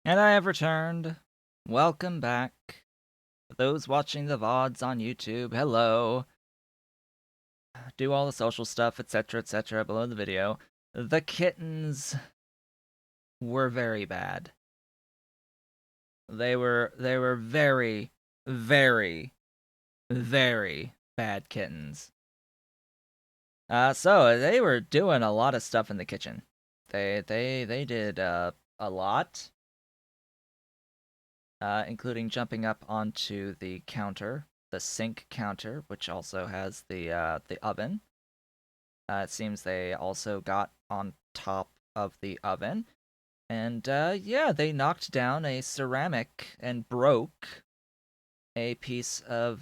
And I have returned. Welcome back. For those watching the VODs on YouTube, hello. Do all the social stuff, etc., below the video. The kittens were very bad. They were very, very, very bad kittens. So they were doing a lot of stuff in the kitchen. They did a lot. Including jumping up onto the counter, the sink counter, which also has the oven. It seems they also got on top of the oven, and yeah, they knocked down a ceramic and broke a piece of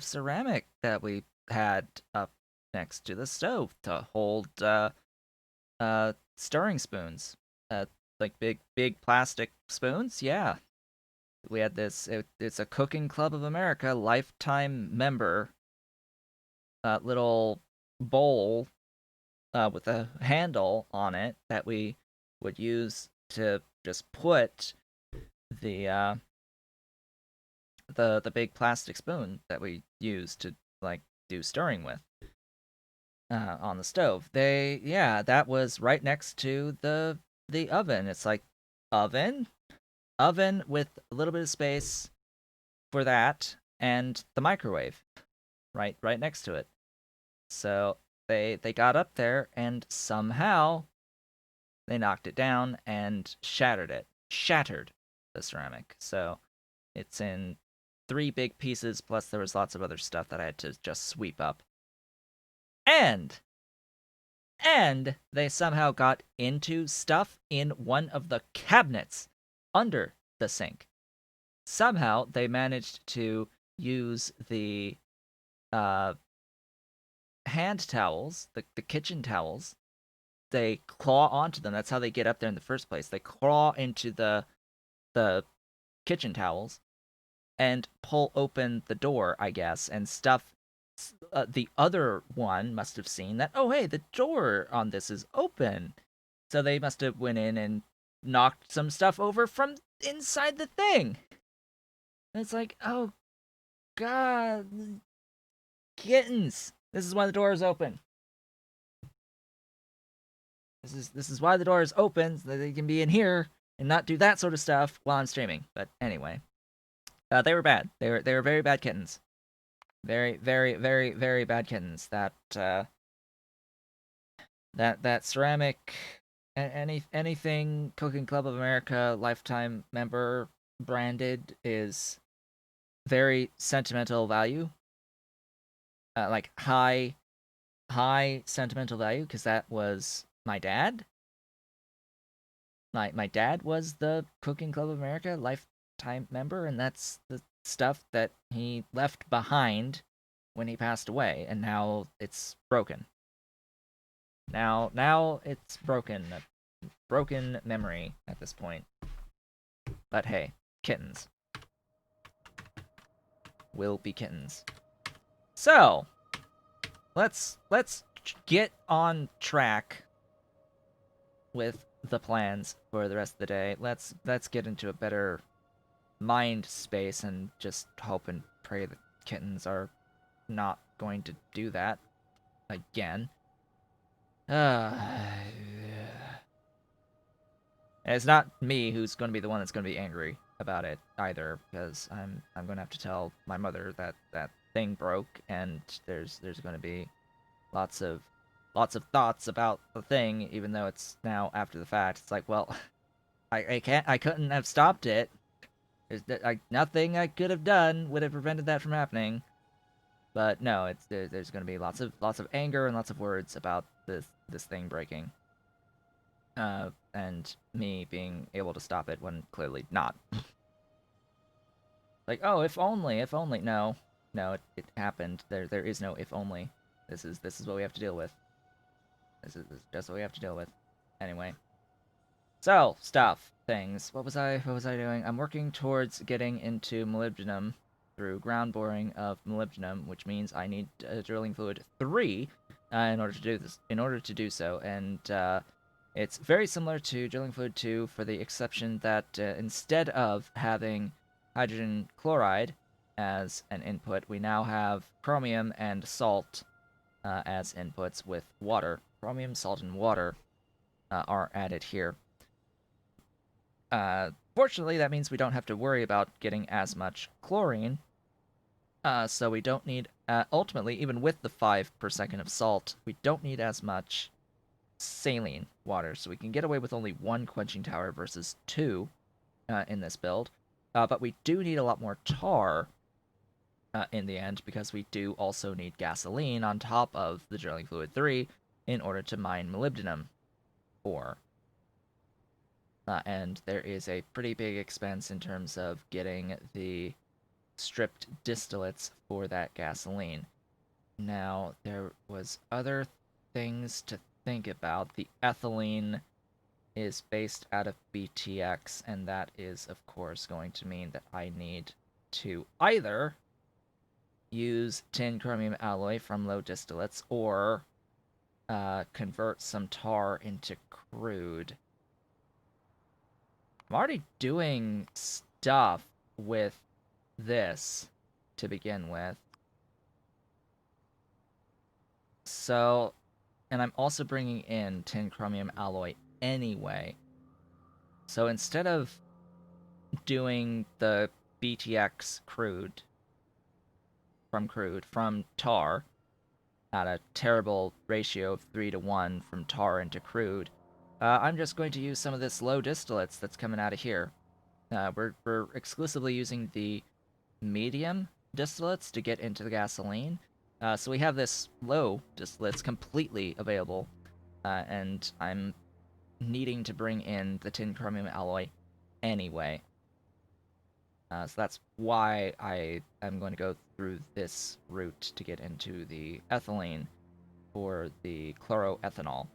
ceramic that we had up next to the stove to hold stirring spoons, like big plastic spoons. Yeah, we had this. It's a Cooking Club of America lifetime member little bowl with a handle on it that we would use to just put the uh, the big plastic spoon that we use to like do stirring with on the stove. That was right next to the oven. It's like oven oven with a little bit of space for that and the microwave right next to it. So they got up there and somehow they knocked it down and shattered it. Shattered the ceramic. So it's in three big pieces, plus there was lots of other stuff that I had to just sweep up. And they somehow got into stuff in one of the cabinets under the sink. Somehow they managed to use the uh, hand towels, the kitchen towels. They claw onto them. That's how they get up there in the first place. They claw into the kitchen towels and pull open the door, I guess, and stuff. The other one must have seen that. Oh, hey, the door on this is open, so they must have went in and knocked some stuff over from inside the thing. And it's like, oh god, kittens! This is why the door is open. This is why the door is open, so that they can be in here and not do that sort of stuff while I'm streaming. But anyway, they were bad. They were very bad kittens. Very bad kittens. That ceramic, anything Cooking Club of America lifetime member branded is very sentimental value. Like high sentimental value because that was my dad. My dad was the Cooking Club of America lifetime member, and that's the stuff that he left behind when he passed away, and now it's broken. Now it's broken. A broken memory at this point. But hey, kittens will be kittens. So let's get on track with the plans for the rest of the day. Let's get into a better mind space and just hope and pray that kittens are not going to do that again. Uh, and it's not me who's going to be the one that's going to be angry about it either, because I'm going to have to tell my mother that that thing broke, and there's going to be lots of thoughts about the thing, even though it's now after the fact. It's like, well, I couldn't have stopped it. There's nothing I could have done would have prevented that from happening. But no, there's going to be lots of anger and lots of words about this thing breaking. And me being able to stop it when clearly not. Like, oh, if only, if only. No, it happened. There is no if only. This is what we have to deal with. This is just what we have to deal with. Anyway. So, stuff, things. What was I doing? I'm working towards getting into molybdenum through ground boring of molybdenum, which means I need drilling fluid 3 in order to do this. In order to do so, and It's very similar to drilling fluid 2 for the exception that instead of having hydrogen chloride as an input, we now have chromium and salt as inputs with water. Chromium, salt, and water are added here. Fortunately, that means we don't have to worry about getting as much chlorine. So we don't need, ultimately, even with the 5 per second of salt, we don't need as much saline water. So we can get away with only 1 quenching tower versus 2 in this build. But we do need a lot more tar in the end because we do also need gasoline on top of the drilling fluid 3 in order to mine molybdenum ore. And there is a pretty big expense in terms of getting the stripped distillates for that gasoline. Now, there was other things to think about. The ethylene is based out of BTX, and that is, of course, going to mean that I need to either use tin chromium alloy from low distillates or convert some tar into crude. I'm already doing stuff with this to begin with. So, and I'm also bringing in tin chromium alloy anyway. So instead of doing the BTX from tar at a terrible ratio of 3 to 1 from tar into crude, I'm just going to use some of this low distillates that's coming out of here. We're exclusively using the medium distillates to get into the gasoline. So we have this low distillates completely available, and I'm needing to bring in the tin chromium alloy anyway. So that's why I am going to go through this route to get into the ethylene for the chloroethanol.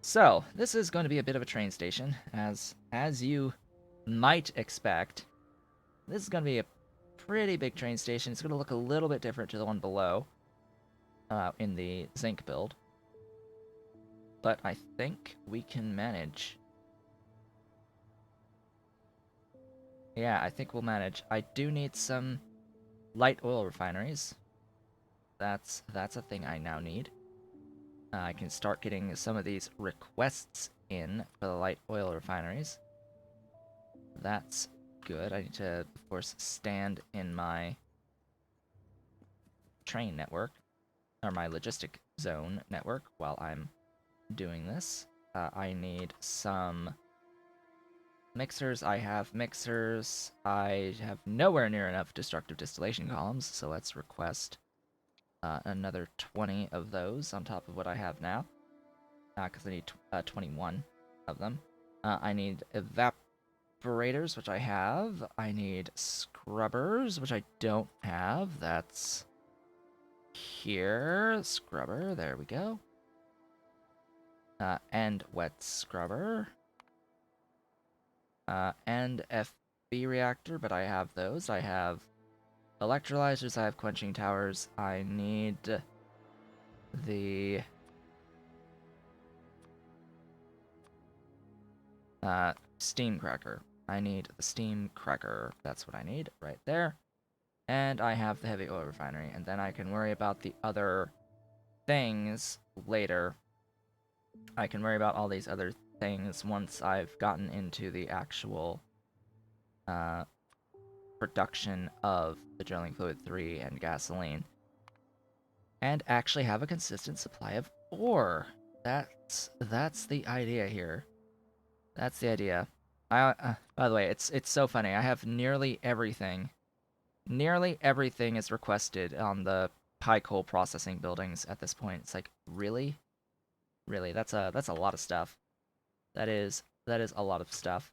So this is going to be a bit of a train station, as you might expect. This is going to be a pretty big train station. It's going to look a little bit different to the one below in the zinc build. But I think we can manage. Yeah, I think we'll manage. I do need some light oil refineries. That's a thing I now need. I can start getting some of these requests in for the light oil refineries. That's good. I need to, of course, stand in my train network, or my logistic zone network, while I'm doing this. I need some mixers. I have mixers. I have nowhere near enough destructive distillation columns, so let's request another 20 of those on top of what I have now, because I need 21 of them. I need evaporators, which I have. I need scrubbers, which I don't have. That's here. Scrubber, there we go. And wet scrubber. And FB reactor, but I have those. I have electrolyzers, I have quenching towers. I need the steam cracker. I need the steam cracker. That's what I need right there. And I have the heavy oil refinery, and then I can worry about the other things later. I can worry about all these other things once I've gotten into the actual production of the drilling fluid 3 and gasoline. And actually have a consistent supply of ore. That's the idea here. That's the idea. By the way, it's so funny. I have nearly everything. Nearly everything is requested on the pie coal processing buildings at this point. It's like, really? Really? That's a lot of stuff. That is a lot of stuff.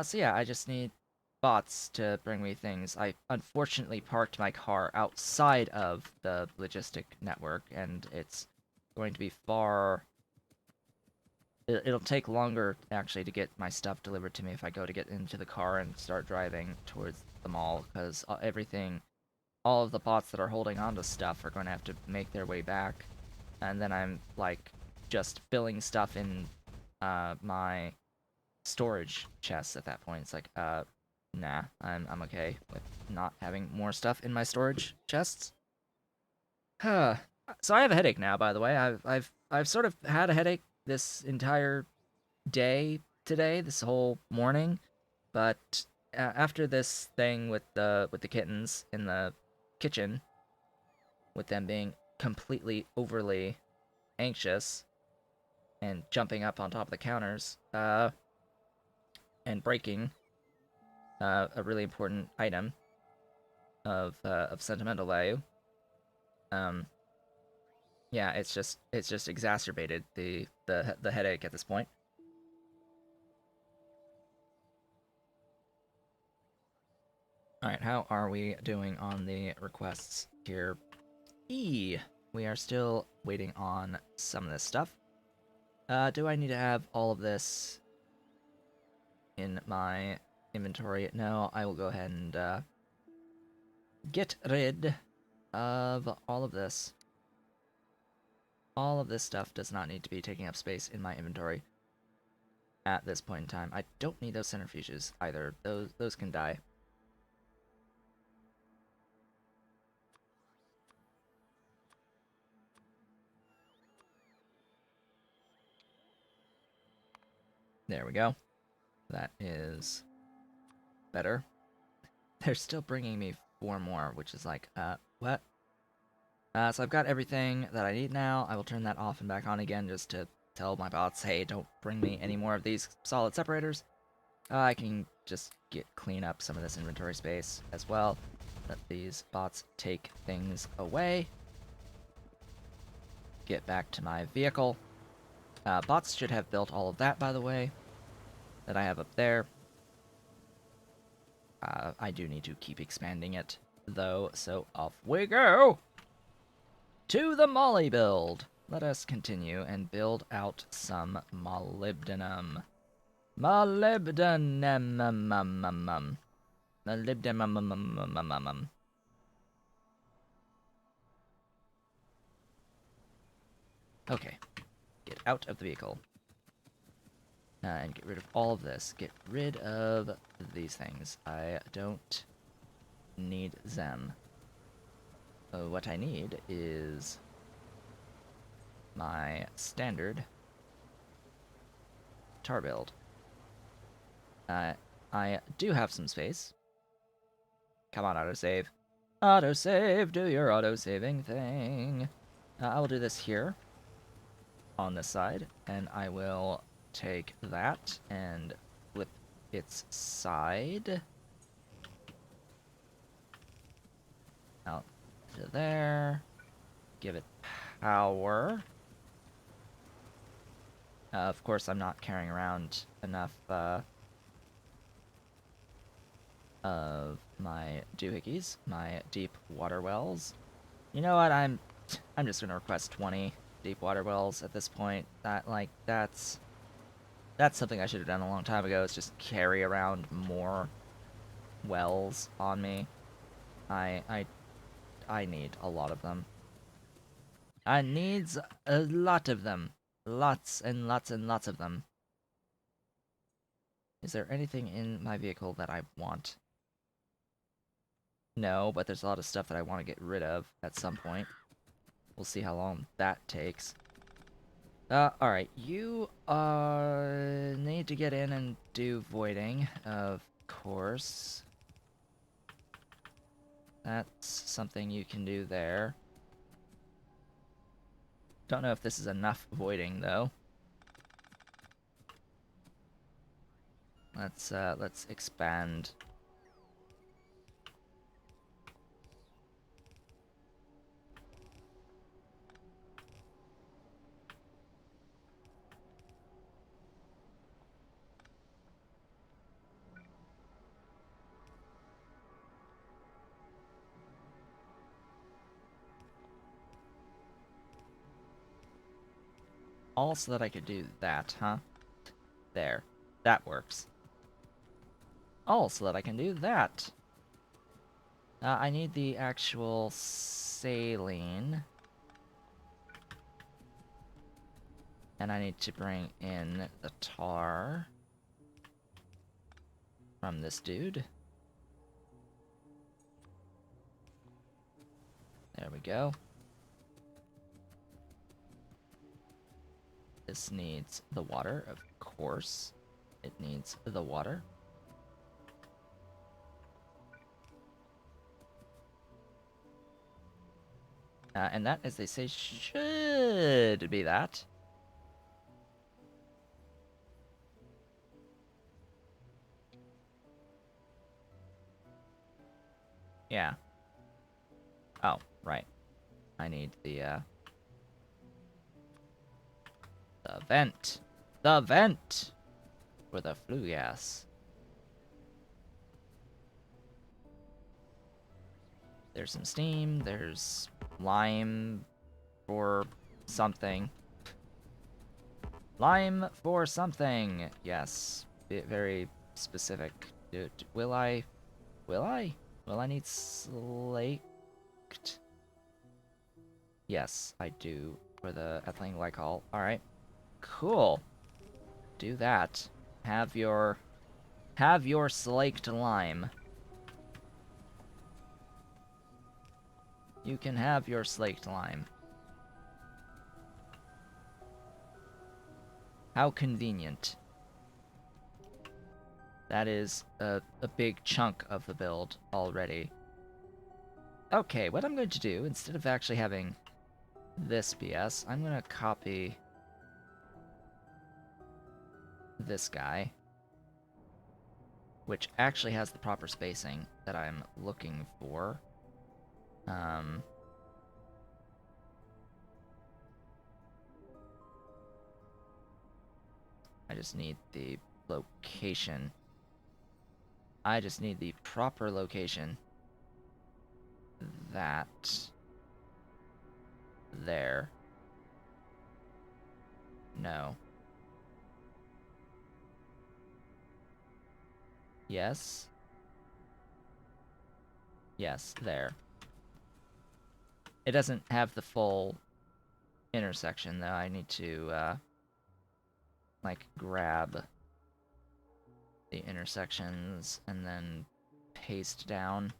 So yeah, I just need bots to bring me things. I unfortunately parked my car outside of the logistic network, and it's going to be far... It'll take longer, actually, to get my stuff delivered to me if I go to get into the car and start driving towards the mall, because all of the bots that are holding onto stuff are going to have to make their way back, and then I'm, like, just filling stuff in my storage chests at that point. It's like, nah, I'm okay with not having more stuff in my storage chests. Huh. So I have a headache now, by the way. I've sort of had a headache this entire day today, this whole morning, but after this thing with the kittens in the kitchen, with them being completely overly anxious and jumping up on top of the counters, and breaking a really important item of sentimental value. Um, yeah, it's just exacerbated the headache at this point. All right, how are we doing on the requests here? We are still waiting on some of this stuff. Do I need to have all of this in my inventory? No, I will go ahead and get rid of all of this. All of this stuff does not need to be taking up space in my inventory at this point in time. I don't need those centrifuges either. Those can die. There we go. That is better. They're still bringing me 4 more, which is like, what? So I've got everything that I need now. I will turn that off and back on again just to tell my bots, hey, don't bring me any more of these solid separators. I can just clean up some of this inventory space as well. Let these bots take things away. Get back to my vehicle. Bots should have built all of that, by the way, that I have up there. I do need to keep expanding it, though, so off we go! To the moly build! Let us continue and build out some molybdenum. Molybdenum. Molybdenum. Okay. Get out of the vehicle. And get rid of all of this. Get rid of these things. I don't need them. What I need is my standard tar build. I do have some space. Come on, autosave. Autosave, do your autosaving thing. I will do this here on this side, and I will take that and flip its side out to there. Give it power. Of course, I'm not carrying around enough of my doohickeys, my deep water wells. You know what? I'm just gonna request 20 deep water wells at this point. That's something I should have done a long time ago. Is just carry around more wells on me. I need a lot of them. I needs a lot of them. Lots and lots and lots of them. Is there anything in my vehicle that I want? No, but there's a lot of stuff that I want to get rid of at some point. We'll see how long that takes. Alright, you, need to get in and do voiding, of course. That's something you can do there. Don't know if this is enough voiding, though. Let's expand. All so that I could do that, huh? There. That works. All so that I can do that. I need the actual saline. And I need to bring in the tar from this dude. There we go. This needs the water, of course. It needs the water. And that, as they say, should be that. Yeah. Oh, right. I need the vent. The vent! For the flue gas. There's some steam, there's lime for something. Lime for something! Yes. Very specific. Will I? Will I? Will I need slaked? Yes, I do. For the ethylene glycol. Alright. Cool. Do that. Have your slaked lime. You can have your slaked lime. How convenient. That is a big chunk of the build already. Okay, what I'm going to do, instead of actually having this BS, I'm going to copy this guy, which actually has the proper spacing that I'm looking for. I just need the location. I just need the proper location. That. There. No. Yes. Yes, there. It doesn't have the full intersection, though. I need to, like, grab the intersections and then paste down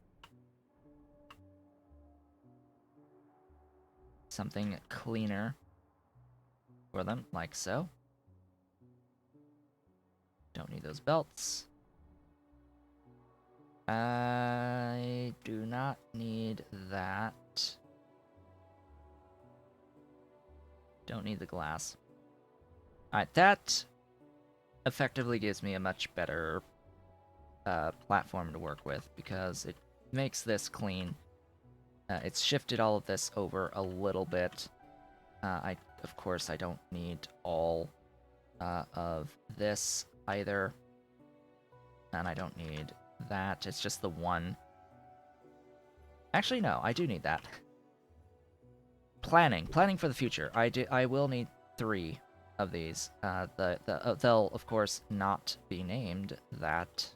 something cleaner for them, like so. Don't need those belts. I do not need that. Don't need the glass. Alright, that effectively gives me a much better platform to work with, because it makes this clean. It's shifted all of this over a little bit. Of course, I don't need all of this either. And I don't need that. It's just the one. Actually, no, I do need that. Planning for the future. I will need 3 of these. They'll of course not be named that.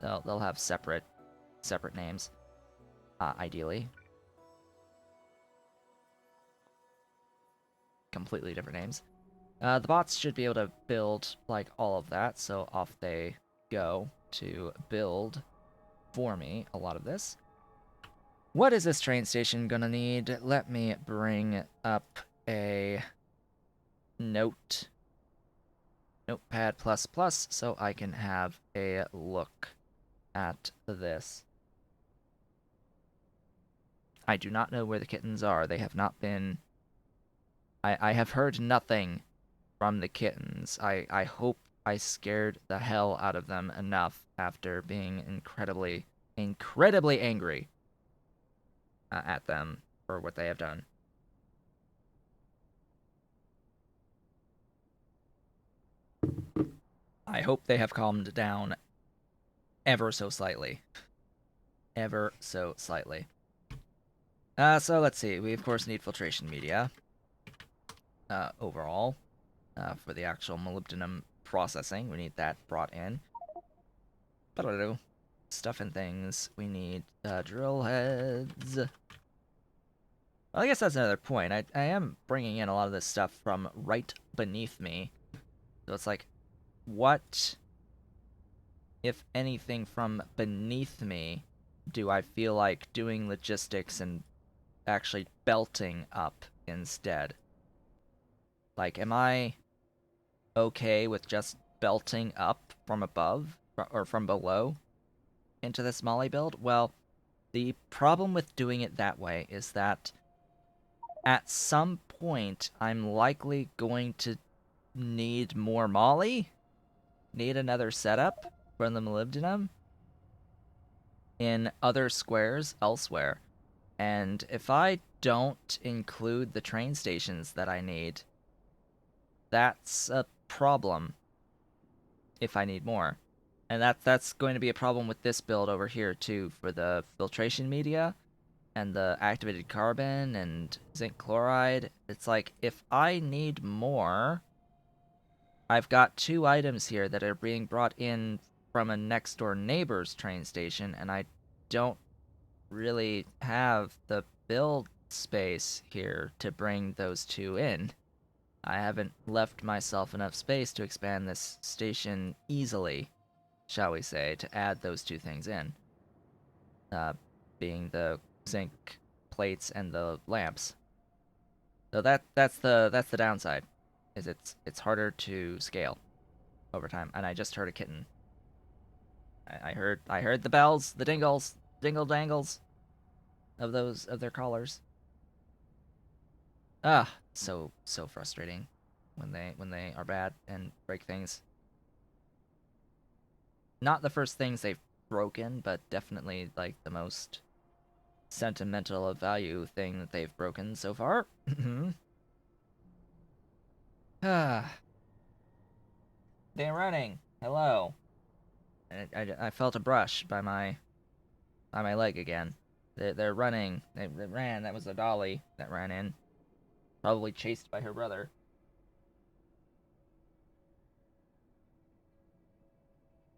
They'll have separate names, ideally. Completely different names. The bots should be able to build like all of that, so off they go to build for me a lot of this. What is this train station gonna need? Let me bring up a notepad plus plus so I can have a look at this. I do not know where the kittens are. They have not been... I have heard nothing from the kittens. I hope I scared the hell out of them enough after being incredibly angry at them for what they have done. I hope they have calmed down ever so slightly. Ever so slightly. So let's see. We, of course, need filtration media. Overall. For the actual molybdenum processing, we need that brought in. Stuff and things. We need drill heads. Well, I guess that's another point. I am bringing in a lot of this stuff from right beneath me. So it's like, what, if anything, from beneath me do I feel like doing logistics and actually belting up instead? Like, am I okay with just belting up from above or from below into this molly build? Well, the problem with doing it that way is that at some point I'm likely going to need more molly, need another setup from the molybdenum in other squares elsewhere. And if I don't include the train stations that I need, that's a problem if I need more. And that's going to be a problem with this build over here too for the filtration media and the activated carbon and zinc chloride. It's like if I need more, I've got two items here that are being brought in from a next door neighbor's train station, and I don't really have the build space here to bring those two in. I haven't left myself enough space to expand this station easily, shall we say, to add those two things in, uh, being the zinc plates and the lamps. So that's the downside, is it's harder to scale over time. And I just heard a kitten. I heard the bells, the dingles, dingle dangles of their collars. Ah, so frustrating when they are bad and break things. Not the first things they've broken, but definitely like the most sentimental of value thing that they've broken so far. Ah, they're running. Hello. I felt a brush by my leg again. They're running. They ran. That was a dolly that ran in, probably chased by her brother.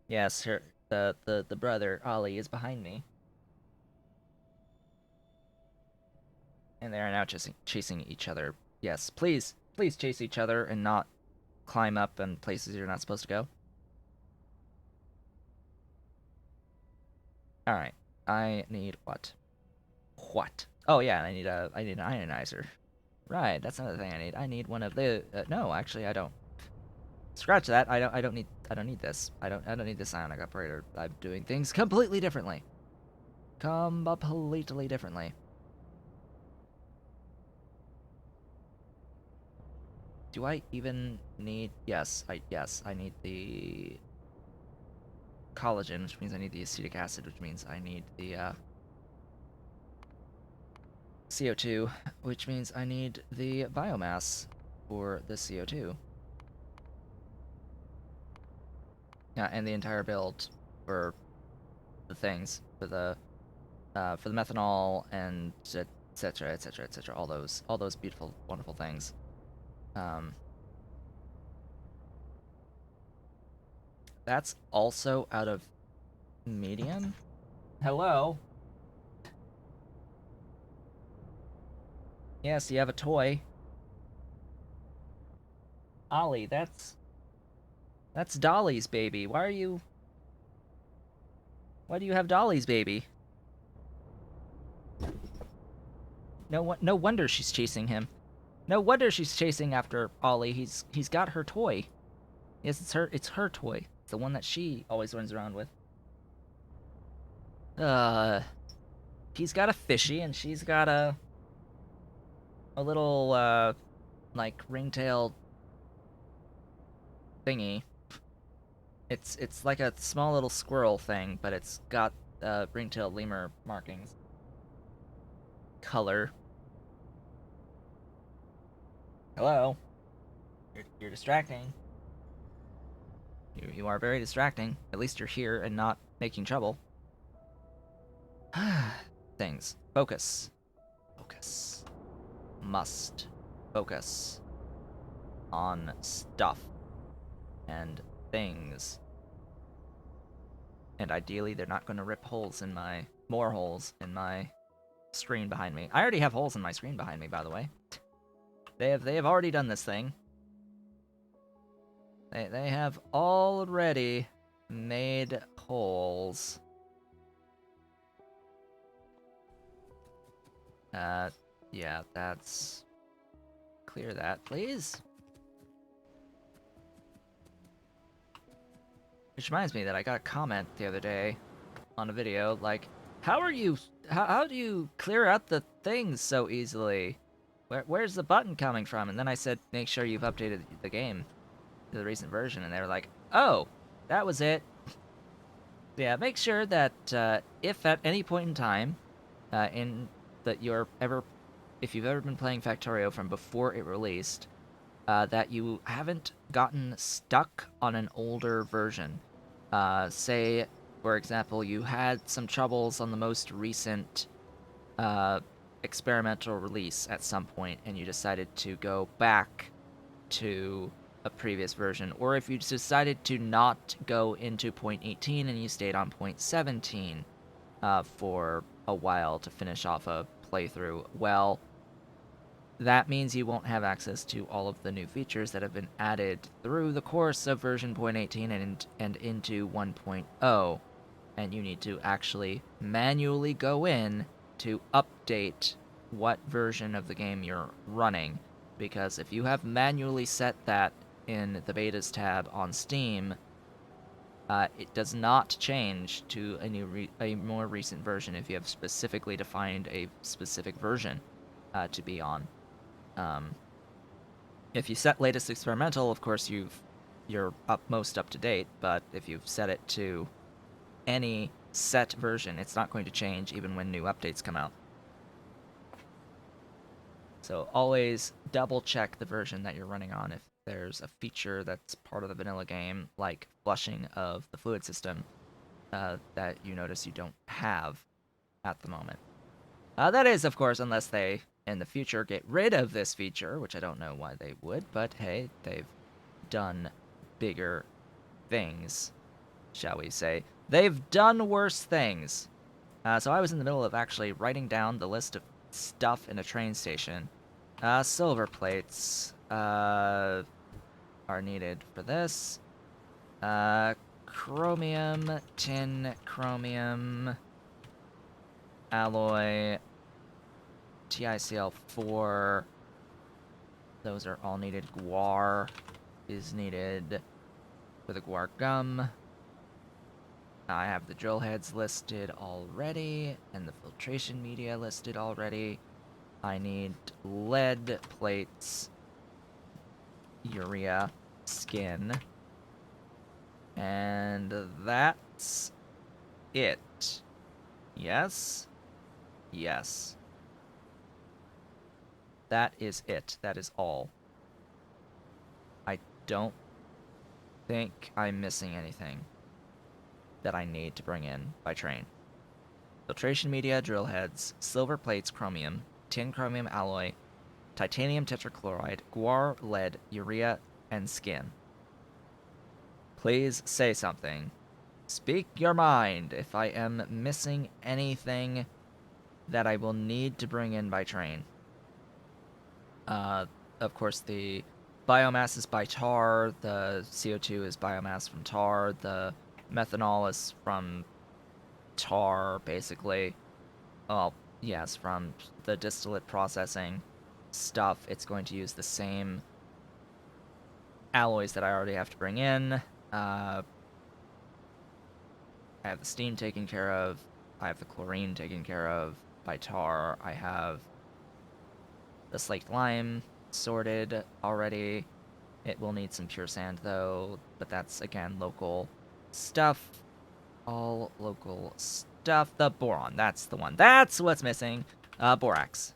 Yes, the brother Ollie is behind me, and they are now chasing each other. Yes, please chase each other and not climb up in places you're not supposed to go. All right, I need what? What? Oh yeah, I need an ionizer. Right, that's another thing I need. I need one of the. No, actually, I don't. Scratch that. I don't need this. I don't need this ionic operator. I'm doing things completely differently. Completely differently. Do I even need? Yes, I need the collagen, which means I need the acetic acid, which means I need the CO2, which means I need the biomass for the CO2. Yeah, and the entire build for the things for the methanol and etc. etc. etc. All those beautiful, wonderful things. Um, that's also out of medium. Hello. Yes, you have a toy. Ollie, that's Dolly's baby. Why do you have Dolly's baby? No wonder she's chasing him. No wonder she's chasing after Ollie. He's got her toy. Yes, it's her toy. It's the one that she always runs around with. Uh he's got a fishy and she's got a little like ringtail thingy. It's like a small little squirrel thing, but it's got ringtail lemur markings. Color. Hello. You're distracting. You are very distracting. At least you're here and not making trouble. Things. Focus. Focus. Must focus on stuff and things. And ideally, they're not going to rip holes in my more holes in my screen behind me. I already have holes in my screen behind me, by the way. They have already done this thing. They have already made holes. Yeah, that's... Clear that, please. Which reminds me that I got a comment the other day on a video, like, how do you clear out the things so easily? Where's the button coming from? And then I said, make sure you've updated the game to the recent version, and they were like, oh, that was it. Yeah, make sure that if at any point in time, if you've ever been playing Factorio from before it released, that you haven't gotten stuck on an older version. Say, for example, you had some troubles on the most recent experimental release at some point, and you decided to go back to a previous version, or if you decided to not go into point 18 and you stayed on point 17 for a while to finish off a playthrough, well, that means you won't have access to all of the new features that have been added through the course of version 0.18 and into 1.0, and you need to actually manually go in to update what version of the game you're running, because if you have manually set that in the betas tab on Steam, it does not change to a more recent version if you have specifically defined a specific version to be on. If you set latest experimental, of course you're most up to date, but if you've set it to any set version, it's not going to change even when new updates come out. So always double check the version that you're running on if there's a feature that's part of the vanilla game, like flushing of the fluid system, that you notice you don't have at the moment. That is, of course, unless they, in the future, get rid of this feature, which I don't know why they would, but hey, they've done bigger things, shall we say. They've done worse things. So I was in the middle of actually writing down the list of stuff in a train station. Silver plates are needed for this. Chromium, tin, chromium, alloy, TiCl4. Those are all needed. Guar is needed for the guar gum. I have the drill heads listed already, and the filtration media listed already. I need lead plates, urea, skin, and that's it. Yes? Yes. That is it. That is all. I don't think I'm missing anything that I need to bring in by train. Filtration media, drill heads, silver plates, chromium, tin chromium alloy, titanium tetrachloride, guar, lead, urea, and skin. Please say something. Speak your mind if I am missing anything that I will need to bring in by train. Of course, the biomass is by tar, the CO2 is biomass from tar, the methanol is from tar, basically. Well, yes, from the distillate processing stuff, it's going to use the same alloys that I already have to bring in. I have the steam taken care of. I have the chlorine taken care of by tar. I have the slaked lime sorted already. It will need some pure sand, though, but that's, again, local stuff. All local stuff. The boron, that's the one. That's what's missing. Borax.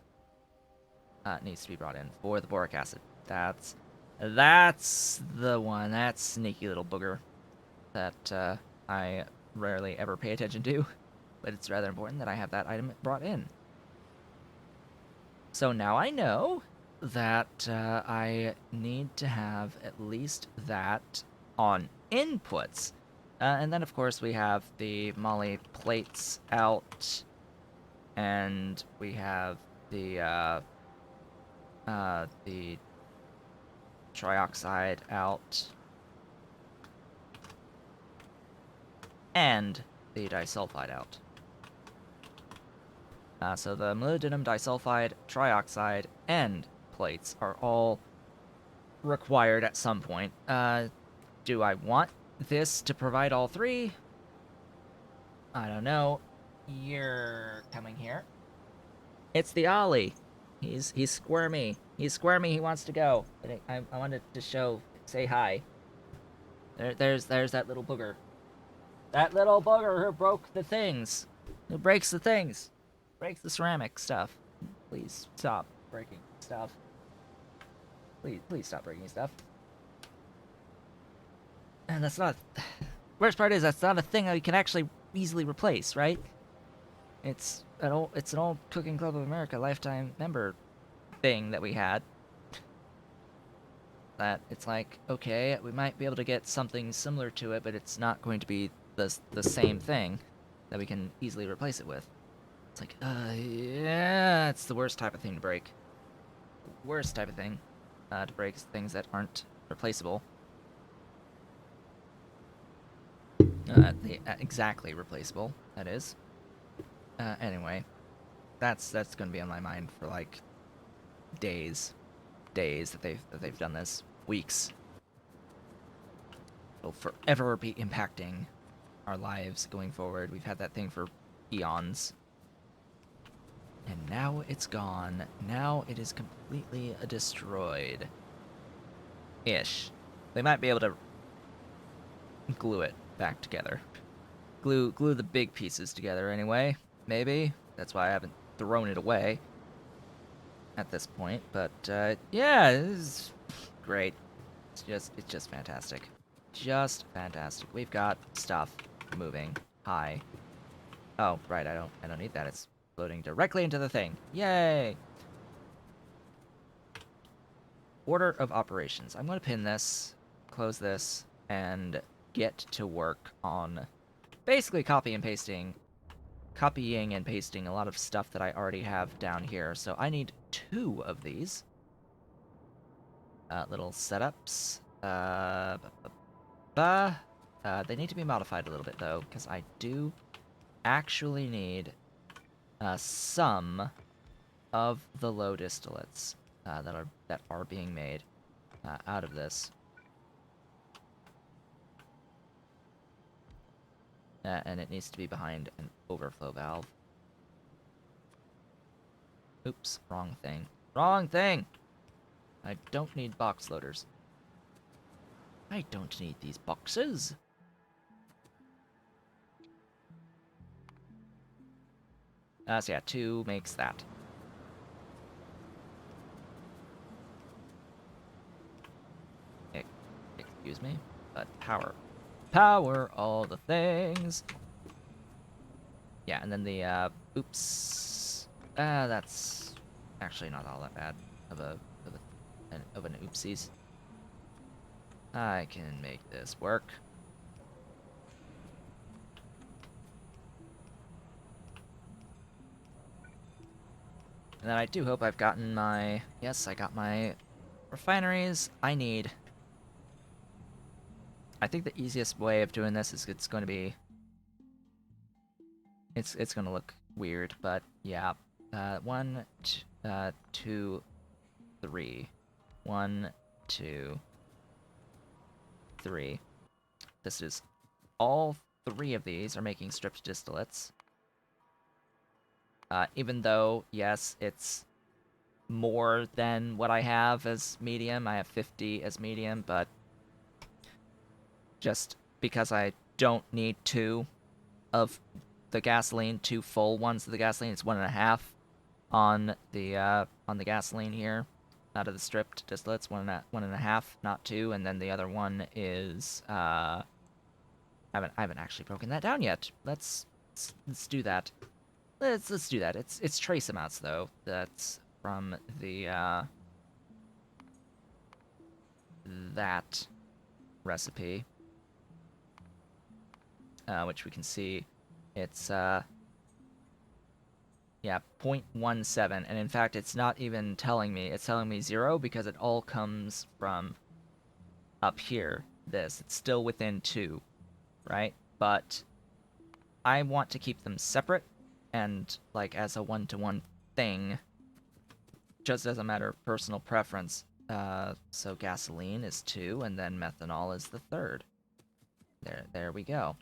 Needs to be brought in for the boric acid. That's the one. That sneaky little booger that I rarely ever pay attention to, but it's rather important that I have that item brought in. So now I know that I need to have at least that on inputs. And then, of course, we have the moly plates out. and we have the trioxide out, and the disulfide out. So the molybdenum, disulfide, trioxide, and plates are all required at some point. Do I want this to provide all three? I don't know. You're coming here. It's the Ollie. He's squirmy. He's squirmy. He wants to go. I wanted to say hi. There's that little booger. That little booger who broke the things. Who breaks the things? Breaks the ceramic stuff. Please stop breaking stuff. Please stop breaking stuff. And that's not. Worst part is that's not a thing that we can actually easily replace, right? It's an old Cooking Club of America lifetime member thing that we had. That it's like, okay, we might be able to get something similar to it, but it's not going to be the same thing that we can easily replace it with. It's like, yeah, it's the worst type of thing to break. Worst type of thing to break is things that aren't replaceable. Exactly replaceable, that is. Anyway, that's gonna be on my mind for like days that they've done this. Weeks. It'll forever be impacting our lives going forward. We've had that thing for eons. And now it's gone. Now it is completely destroyed. Ish. They might be able to glue it back together. Glue the big pieces together anyway. Maybe. That's why I haven't thrown it away at this point. But yeah, this is great. It's just fantastic. Just fantastic. We've got stuff moving. Hi. Oh, right, I don't need that. It's loading directly into the thing. Yay! Order of operations. I'm going to pin this, close this, and get to work on basically copying and pasting a lot of stuff that I already have down here. So I need 2 of these little setups. They need to be modified a little bit though, because I do actually need some of the low distillates that are being made out of this. And it needs to be behind an overflow valve. Oops, wrong thing. Wrong thing! I don't need box loaders. I don't need these boxes. So yeah, 2 makes that. Excuse me, but power. Power all the things! Yeah, and then the, oops. That's actually not all that bad of an oopsies. I can make this work. And then I do hope I've gotten my... Yes, I got my refineries. I think the easiest way of doing this is it's going to be... It's going to look weird, but yeah. 1, 2, 3. 1, 2, 3. This is... All 3 of these are making stripped distillates. Even though, yes, it's more than what I have as medium. I have 50 as medium, but just because I don't need 2 of the gasoline, 2 full ones of the gasoline, it's 1.5 on the gasoline here. Out of the stripped distillates, 1.5, not 2, and then the other one is I haven't actually broken that down yet. Let's do that. Let's do that. It's trace amounts though. That's from the that recipe, which we can see it's Yeah, 0.17, and in fact, it's not even telling me. It's telling me 0 because it all comes from up here. This. It's still within 2, right? But I want to keep them separate and, like, as a one-to-one thing, just as a matter of personal preference. So gasoline is 2, and then methanol is the third. There we go.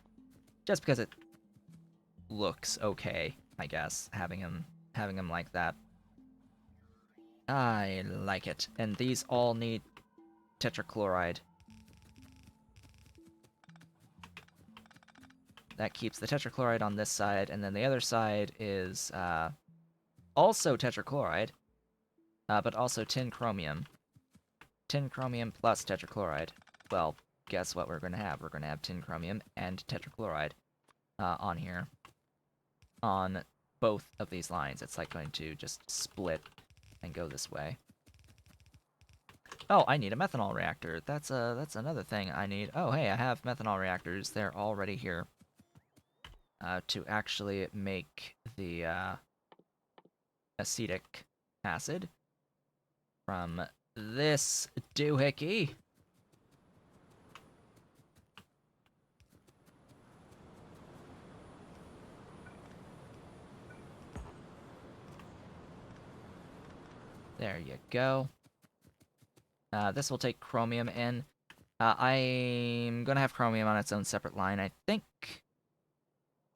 Just because it looks okay, I guess, having him like that. I like it. And these all need tetrachloride. That keeps the tetrachloride on this side, and then the other side is also tetrachloride, but also tin chromium. Tin chromium plus tetrachloride. Well, guess what we're going to have? We're going to have tin chromium and tetrachloride on here. On both of these lines. It's like going to just split and go this way. Oh, I need a methanol reactor. That's another thing I need. Oh, hey, I have methanol reactors. They're already here. To actually make the acetic acid from this doohickey. There you go. This will take chromium in. I'm gonna have chromium on its own separate line, I think.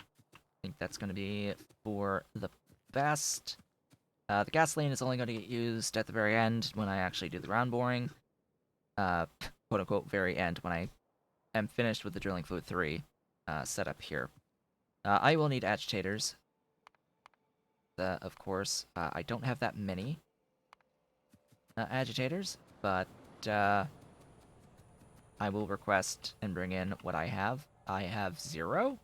I think that's gonna be for the best. The gasoline is only going to get used at the very end when I actually do the ground boring. Quote-unquote very end when I am finished with the drilling fluid 3 setup here. I will need agitators. Of course, I don't have that many agitators, but I will request and bring in what I have. I have 0.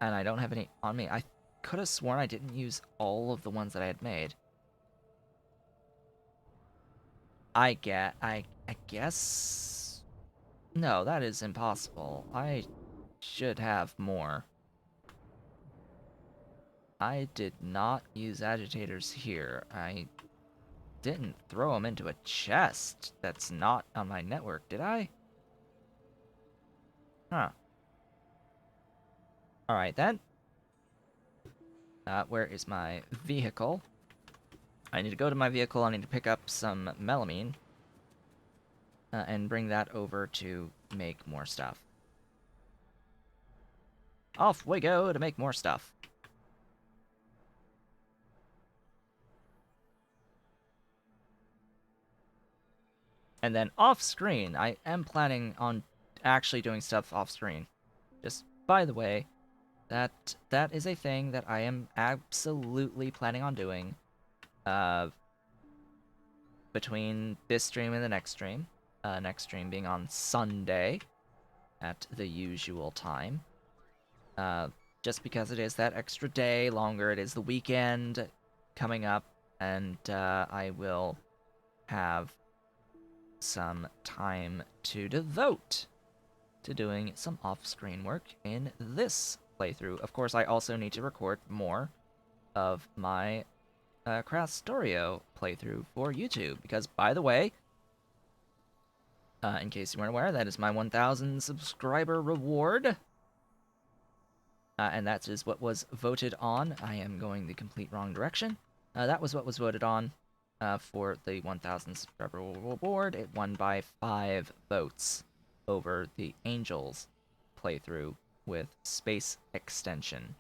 And I don't have any on me. I could have sworn I didn't use all of the ones that I had made. I guess... No, that is impossible. I should have more. I did not use agitators here. I didn't throw them into a chest that's not on my network, did I? Huh. Alright then. Where is my vehicle? I need to go to my vehicle. I need to pick up some melamine. And bring that over to make more stuff. Off we go to make more stuff. And then off-screen, I am planning on actually doing stuff off-screen. Just, by the way, that is a thing that I am absolutely planning on doing between this stream and the next stream. Next stream being on Sunday at the usual time. Just because it is that extra day longer, it is the weekend coming up, and I will have some time to devote to doing some off-screen work in this playthrough. Of course, I also need to record more of my Factorio playthrough for YouTube, because, by the way, in case you weren't aware, that is my 1,000 subscriber reward. And that is what was voted on. I am going the complete wrong direction. That was what was voted on for the 1,000 subscriber reward. It won by 5 votes over the Angels playthrough with Space Extension,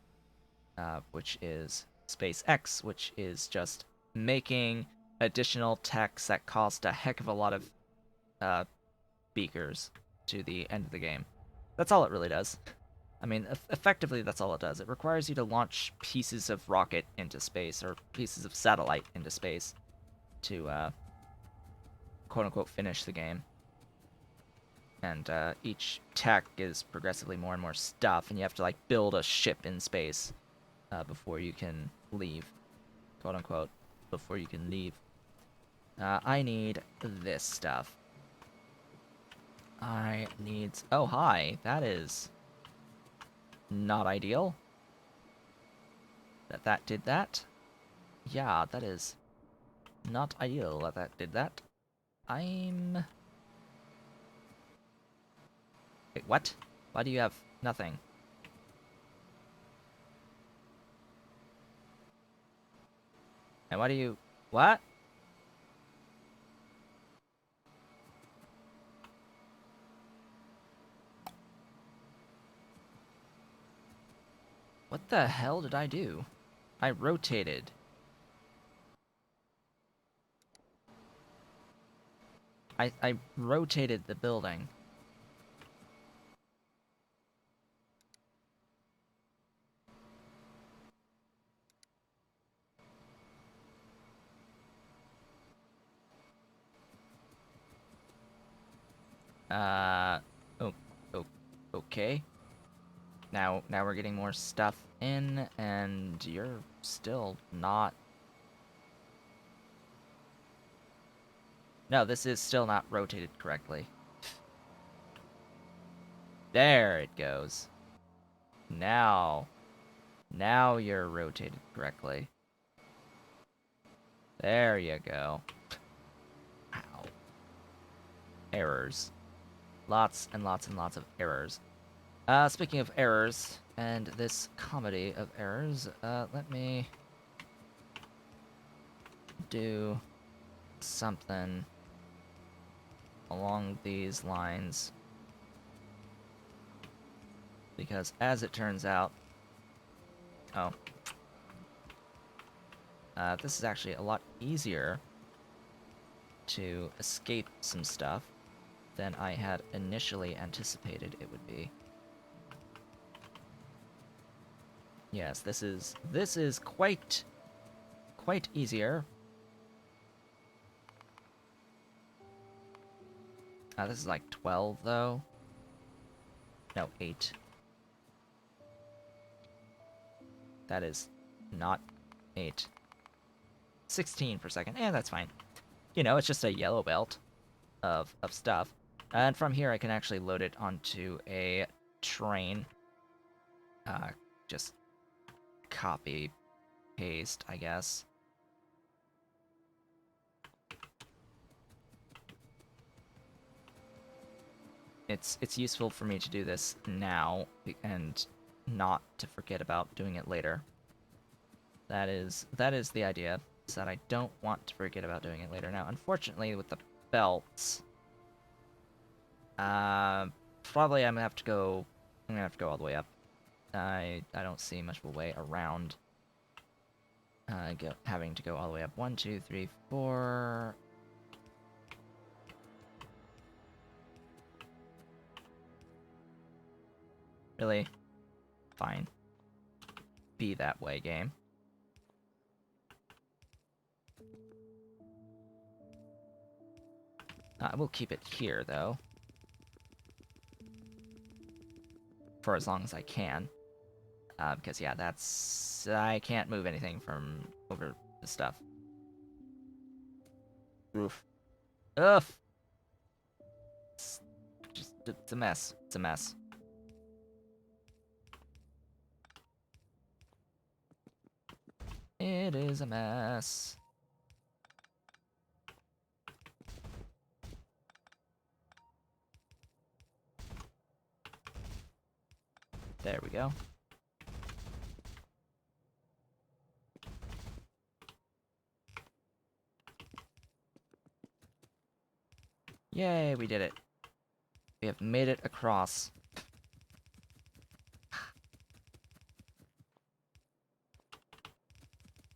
which is SpaceX, which is just making additional techs that cost a heck of a lot of beakers to the end of the game. That's all it really does. I mean, effectively, that's all it does. It requires you to launch pieces of rocket into space, or pieces of satellite into space, to, quote-unquote, finish the game. And, each tech is progressively more and more stuff, and you have to, like, build a ship in space, before you can leave. Quote-unquote, before you can leave. I need this stuff. I need... Oh, hi. That is not ideal. That did that. Yeah, that is not ideal that did that. I'm... Wait, what? Why do you have nothing? And why do you... What? What the hell did I do? I rotated. I rotated the building. Uh... Oh, oh, okay. Now we're getting more stuff in, and you're still not... No, this is still not rotated correctly. There it goes. Now you're rotated correctly. There you go. Ow. Errors. Lots and lots and lots of errors. Speaking of errors, and this comedy of errors, let me do something along these lines. Because as it turns out... Oh. This is actually a lot easier to escape some stuff than I had initially anticipated it would be. Yes, this is quite easier. This is like 12 though. No, 8. That is not 8. 16 per second. And that's fine. You know, it's just a yellow belt of stuff. And from here I can actually load it onto a train. Just copy, paste, I guess. It's useful for me to do this now and not to forget about doing it later. That is the idea, is that I don't want to forget about doing it later. Now, unfortunately, with the belts, probably I'm gonna have to go all the way up. I don't see much of a way around having to go all the way up. 1, 2, 3, 4. Really? Fine. Be that way, game. I will keep it here, though. For as long as I can. Because, yeah, that's... I can't move anything from over the stuff. Oof. Oof! It's a mess. It's a mess. It is a mess. There we go. Yay, we did it. We have made it across.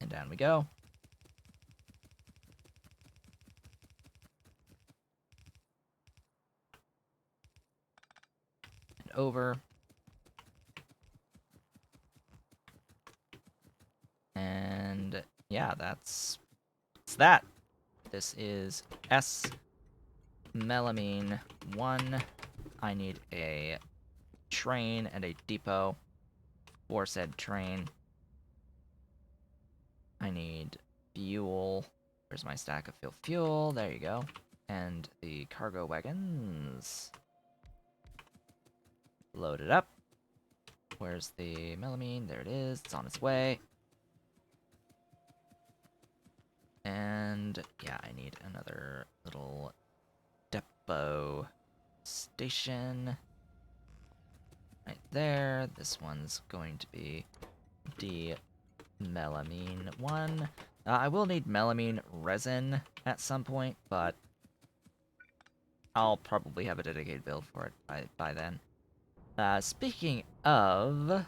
And down we go. And over. And yeah, it's that. This is S melamine 1. I need a train and a depot for said train. I need fuel. Where's my stack of fuel? There you go. And the cargo wagons. load it up. Where's the melamine? There it is. It's on its way. And yeah, I need another little depot station right there. This one's going to be the melamine one. I will need melamine resin at some point, but I'll probably have a dedicated build for it by then. Speaking of,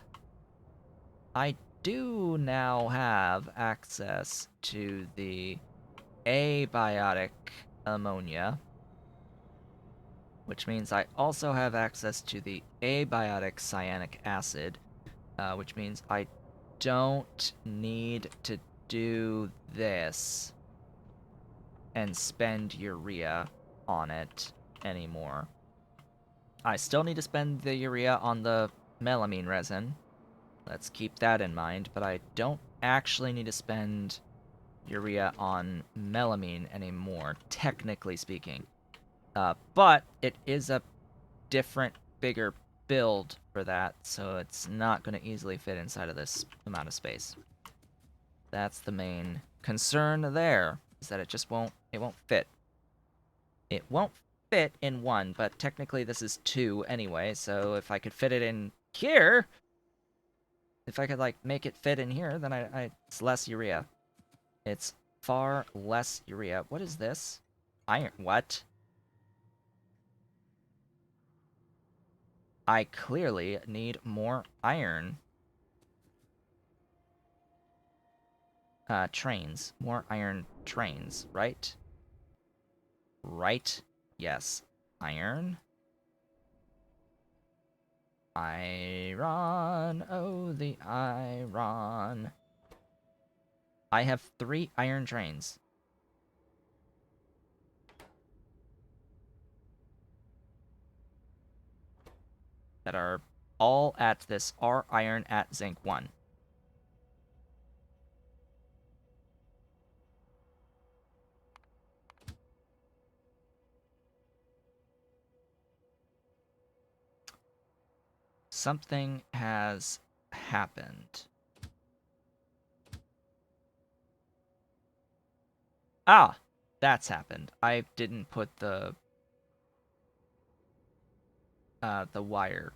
I do now have access to the abiotic ammonia, which means I also have access to the abiotic cyanic acid, which means I don't need to do this and spend urea on it anymore. I still need to spend the urea on the melamine resin. Let's keep that in mind, but I don't actually need to spend urea on melamine anymore, technically speaking. But it is a different, bigger build for that, so it's not going to easily fit inside of this amount of space. That's the main concern there, is that it won't fit. It won't fit in one, but technically this is two anyway, so if I could fit it in here, if I could, like, make it fit in here, then it's less urea. It's far less urea. What is this? Iron. What? I clearly need more iron. Trains. More iron trains, right? Right? Yes. Iron. Iron. Oh, the iron. I have 3 iron trains. That are all at this R iron at zinc 1. Something has happened. Ah, that's happened. I didn't put the wire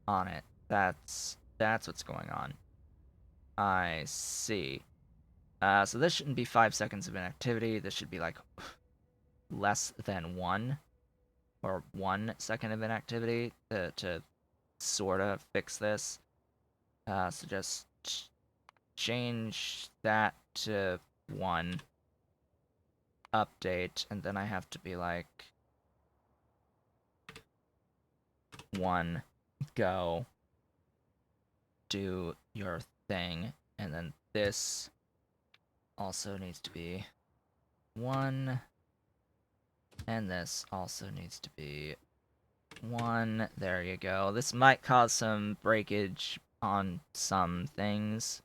on it. That's what's going on. I see. So this shouldn't be 5 seconds of inactivity. This should be like less than 1 or 1 second of inactivity to sort of fix this. So just change that to 1. Update, and then I have to be like 1, go, do your thing, and then this also needs to be 1, and this also needs to be 1. There you go. This might cause some breakage on some things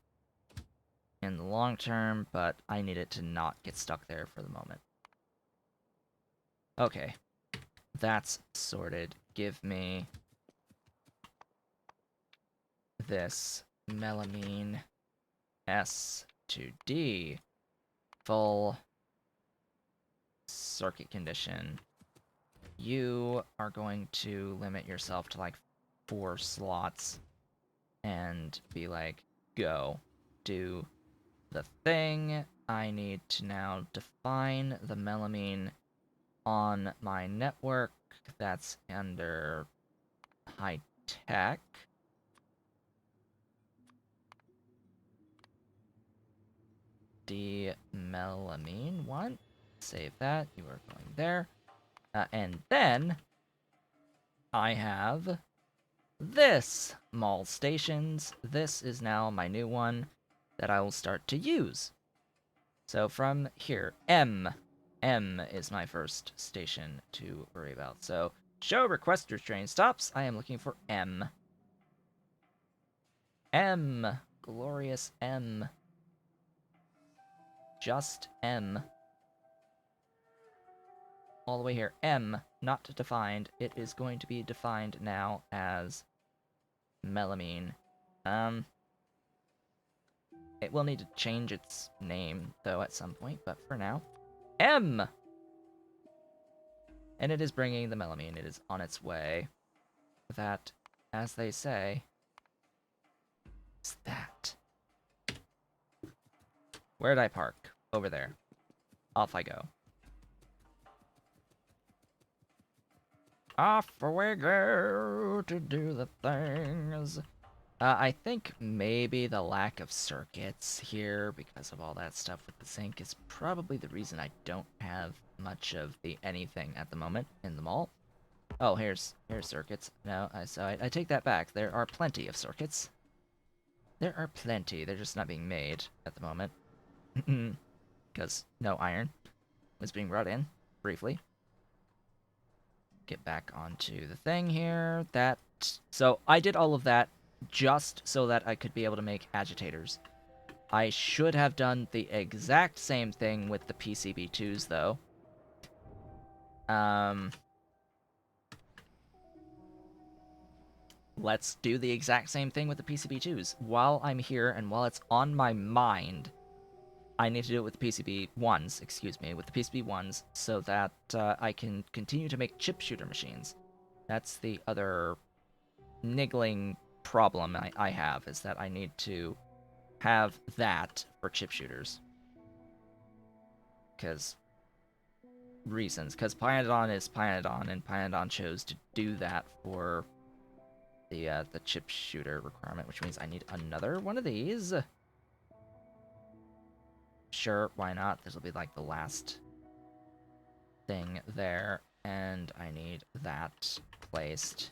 in the long term, but I need it to not get stuck there for the moment. Okay, that's sorted. Give me this melamine S to D full circuit condition. You are going to limit yourself to like 4 slots and be like, go, do the thing. I need to now define the melamine on my network. That's under high tech. Melamine 1. Save that. You are going there. And then I have this mall stations. This is now my new one that I will start to use. So from here, M is my first station to worry about. So show requester train stops. I am looking for M. Glorious M. Just M. all the way here. M, not defined. It is going to be defined now as melamine. It will need to change its name, though, at some point, but for now, M! And it is bringing the melamine. It is on its way. That, as they say, is that. Where'd I park? Over there. Off I go. Off we go to do the things. I think maybe the lack of circuits here because of all that stuff with the sink is probably the reason I don't have much of the anything at the moment in the mall. Oh, here's circuits. No, I take that back. There are plenty of circuits. There are plenty. They're just not being made at the moment. Because no iron was being brought in, briefly. Get back onto the thing here. So I did all of that just so that I could be able to make agitators. I should have done the exact same thing with the PCB2s, though. Let's do the exact same thing with the PCB2s. While I'm here and while it's on my mind, I need to do it with the PCB1s, with the PCB1s, so that I can continue to make chip shooter machines. That's the other niggling problem I have, is that I need to have that for chip shooters. Because Pyanodon is Pyanodon, and Pyanodon chose to do that for the chip shooter requirement, which means I need another one of these. Sure, why not? This will be like the last thing there, and I need that placed.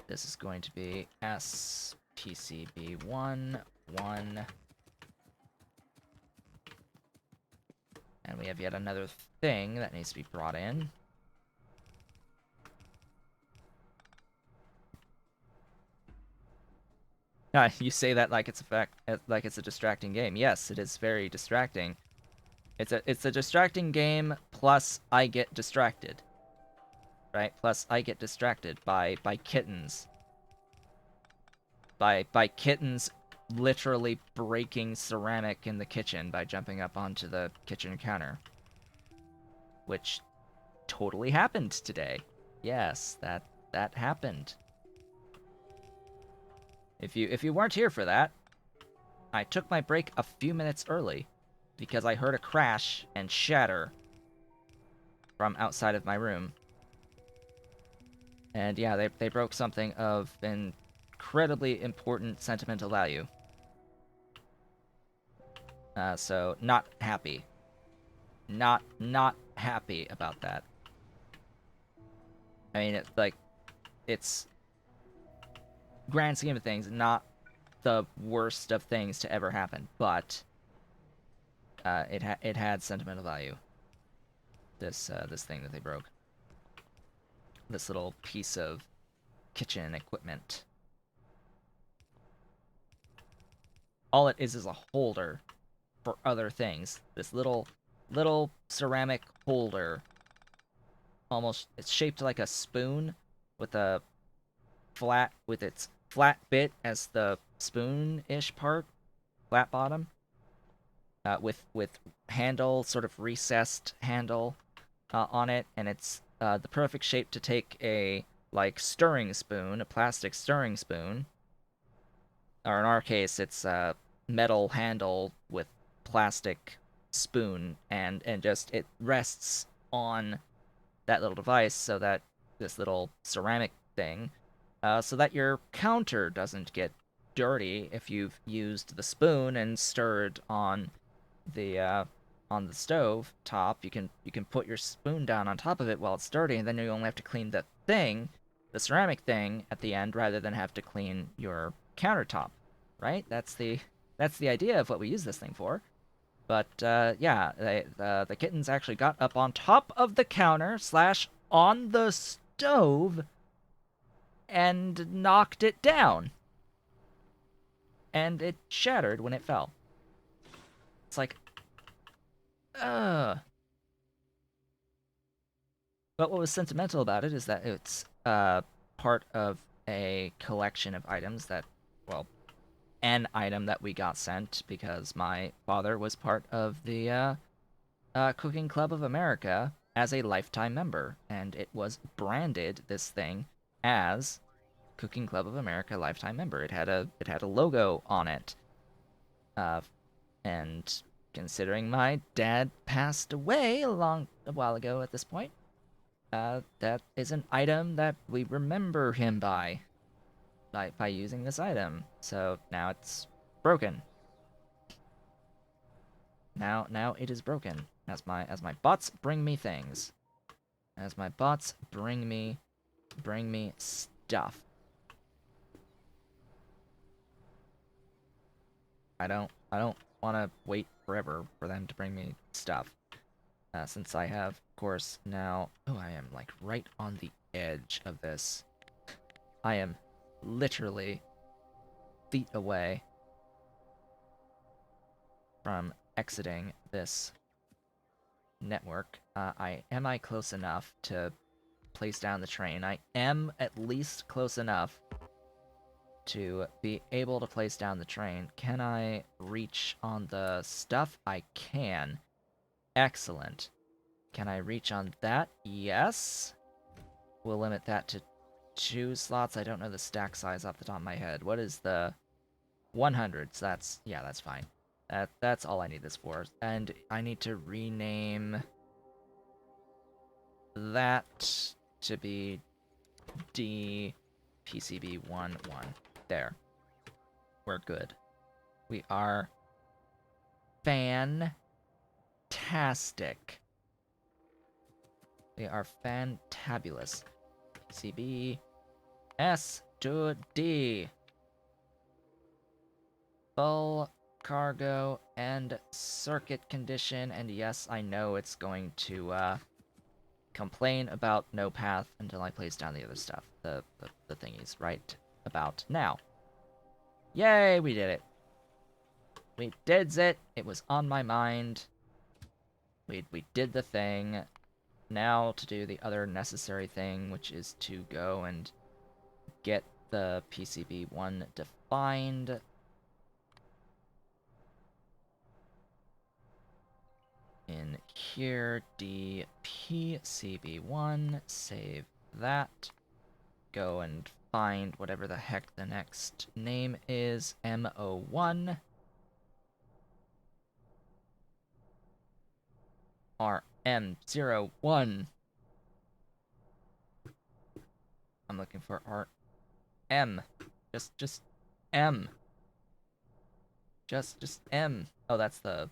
This is going to be SPCB1, 1. And we have yet another thing that needs to be brought in. You say that like it's a distracting game. Yes, it is very distracting. It's a distracting game, plus I get distracted. Right? Plus I get distracted by kittens. By kittens literally breaking ceramic in the kitchen by jumping up onto the kitchen counter. Which totally happened today. Yes, that happened. If you weren't here for that, I took my break a few minutes early because I heard a crash and shatter from outside of my room. And yeah, they broke something of incredibly important sentimental value. So not happy. Not happy about that. I mean, it's grand scheme of things, not the worst of things to ever happen, but it had sentimental value. This thing that they broke. This little piece of kitchen equipment. All it is a holder for other things. This little ceramic holder. Almost, it's shaped like a spoon with its flat bit as the spoon-ish part, flat bottom, with handle, sort of recessed handle on it, and it's the perfect shape to take a stirring spoon, a plastic stirring spoon, or in our case, it's a metal handle with plastic spoon, and just it rests on that little device, so that this little ceramic thing, so that your counter doesn't get dirty if you've used the spoon and stirred on the stove top. You can put your spoon down on top of it while it's dirty, and then you only have to clean the ceramic thing at the end, rather than have to clean your countertop. Right? That's the idea of what we use this thing for. But yeah, the kittens actually got up on top of the counter / on the stove and knocked it down. And it shattered when it fell. It's like, ugh. But what was sentimental about it is that it's part of a collection of items that, well, an item that we got sent because my father was part of the Cooking Club of America as a lifetime member, and it was branded this thing as Cooking Club of America lifetime member. It had a logo on it, uh, and considering my dad passed away a while ago at this point, that is an item that we remember him by using this item. So now it's broken. Now it is broken. As my bots bring me things. As my bots bring me stuff. I don't want to wait forever for them to bring me stuff. Since I have, of course, now... Oh, I am, like, right on the edge of this. I am literally feet away from exiting this network. Am I close enough to place down the train? I am at least close enough to be able to place down the train. Can I reach on the stuff? I can. Excellent. Can I reach on that? Yes. We'll limit that to 2 slots. I don't know the stack size off the top of my head. What is the 100? So that's fine. That's all I need this for. And I need to rename that to be DPCB11. There. We're good. We are fantastic. We are fantabulous. PCB S to D. Full cargo and circuit condition, and yes, I know it's going to complain about no path until I place down the other stuff. The thingies right about now. Yay, we did it. We did it. It was on my mind. We did the thing. Now to do the other necessary thing, which is to go and get the PCB1 defined. In here, DPCB1, save that. Go and find whatever the heck the next name is, MO1. RM01. I'm looking for RM. Just M. Just M. Oh, that's the...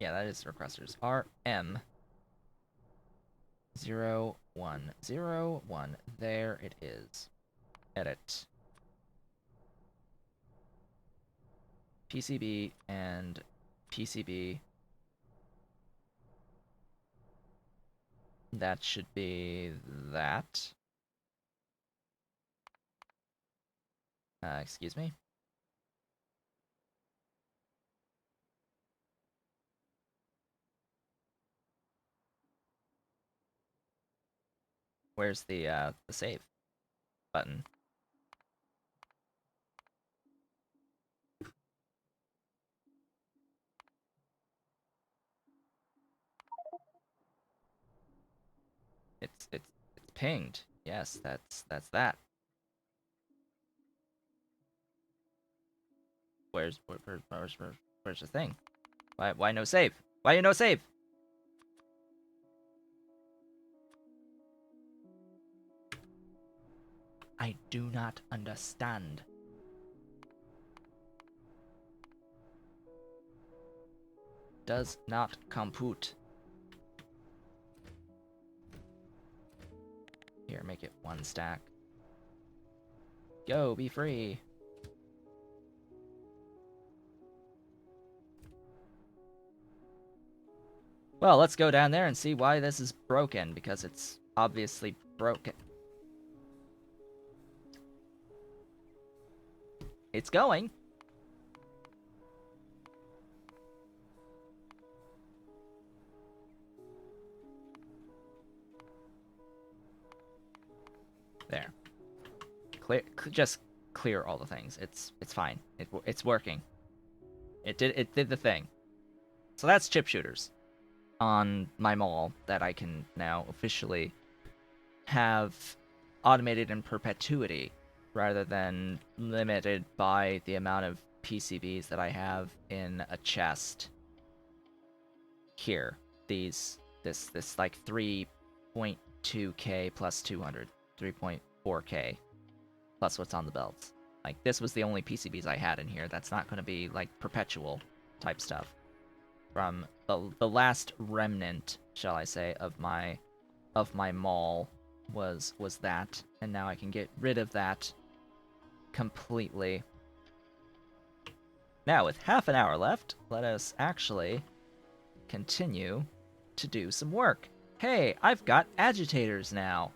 Yeah, that is requesters. RM 0101. There it is. Edit. PCB and PCB. That should be that. Excuse me. Where's the save button? It's pinged. Yes, that's that. Where's the thing? Why no save? Why no save? I do not understand. Does not compute. Here, make it 1 stack. Go, be free. Well, let's go down there and see why this is broken, because it's obviously broken. It's going. just clear all the things. It's fine. It's working. It did the thing. So that's chip shooters on my mall that I can now officially have automated in perpetuity rather than limited by the amount of PCBs that I have in a chest here. This like 3.2k plus 200, 3.4k plus what's on the belts. Like this was the only PCBs I had in here. That's not going to be like perpetual type stuff. From the last remnant, shall I say, of my mall was that, and now I can get rid of that completely. Now, with half an hour left, let us actually continue to do some work. Hey, I've got agitators now.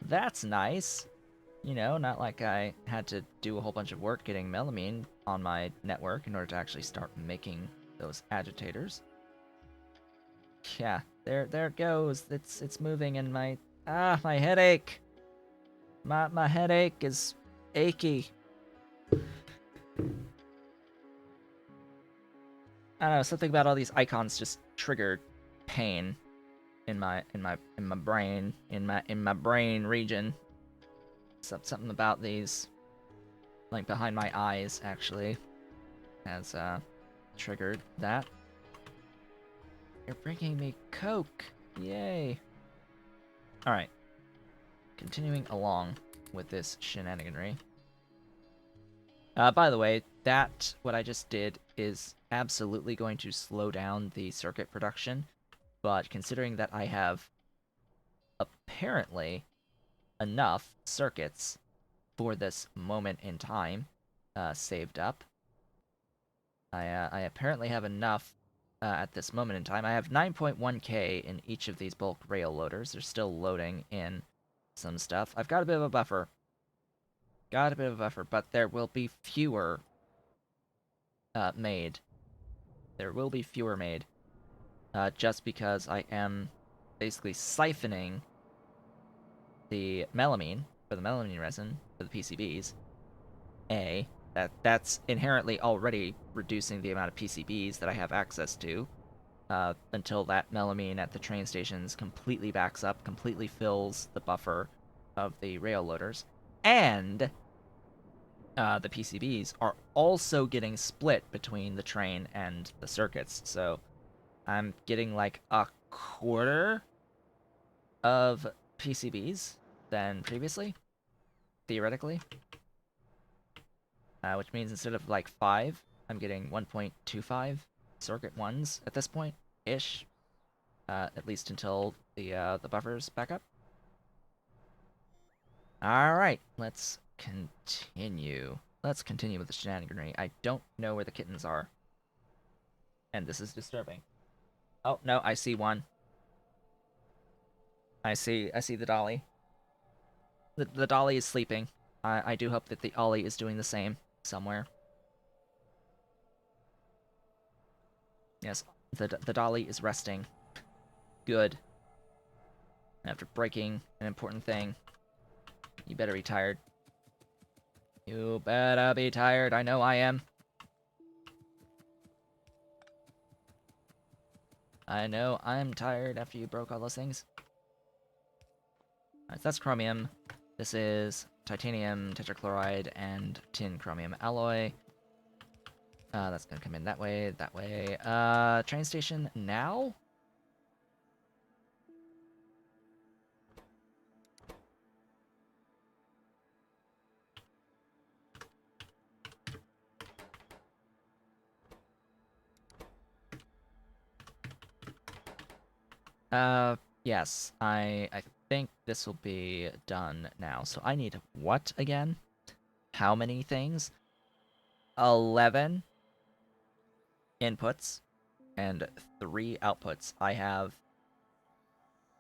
That's nice. You know, not like I had to do a whole bunch of work getting melamine on my network in order to actually start making those agitators. Yeah, there it goes. It's moving, and my headache. My headache is achy. I don't know, something about all these icons just triggered pain in my brain, in my brain region. Something about these, like behind my eyes, actually, has triggered that. You're bringing me Coke, yay! All right, continuing along with this shenaniganry. By the way, what I just did is absolutely going to slow down the circuit production, but considering that I have apparently enough circuits for this moment in time saved up, I apparently have enough at this moment in time. I have 9.1k in each of these bulk rail loaders. They're still loading in some stuff. I've got a bit of a buffer. But there will be fewer made. There will be fewer made. Just because I am basically siphoning the melamine for the melamine resin for the PCBs. That's inherently already reducing the amount of PCBs that I have access to until that melamine at the train stations completely backs up, completely fills the buffer of the rail loaders, and the PCBs are also getting split between the train and the circuits. So I'm getting like a quarter of PCBs than previously, theoretically. Which means instead of like 5, I'm getting 1.25 circuit ones at this point, ish. At least until the buffers back up. Alright, let's continue. Let's continue with the shenaniganry. I don't know where the kittens are. And this is disturbing. Oh, no, I see one. I see the dolly. The dolly is sleeping. I do hope that the ollie is doing the same somewhere. Yes, the dolly is resting. Good. After breaking an important thing, you better be tired. You better be tired. I know I am. I know I'm tired after you broke all those things. Alright, so that's chromium. This is titanium tetrachloride and tin chromium alloy. That's gonna come in that way, that way. Train station now? Yes, I think this will be done now. So I need what again? How many things? 11 inputs and 3 outputs. I have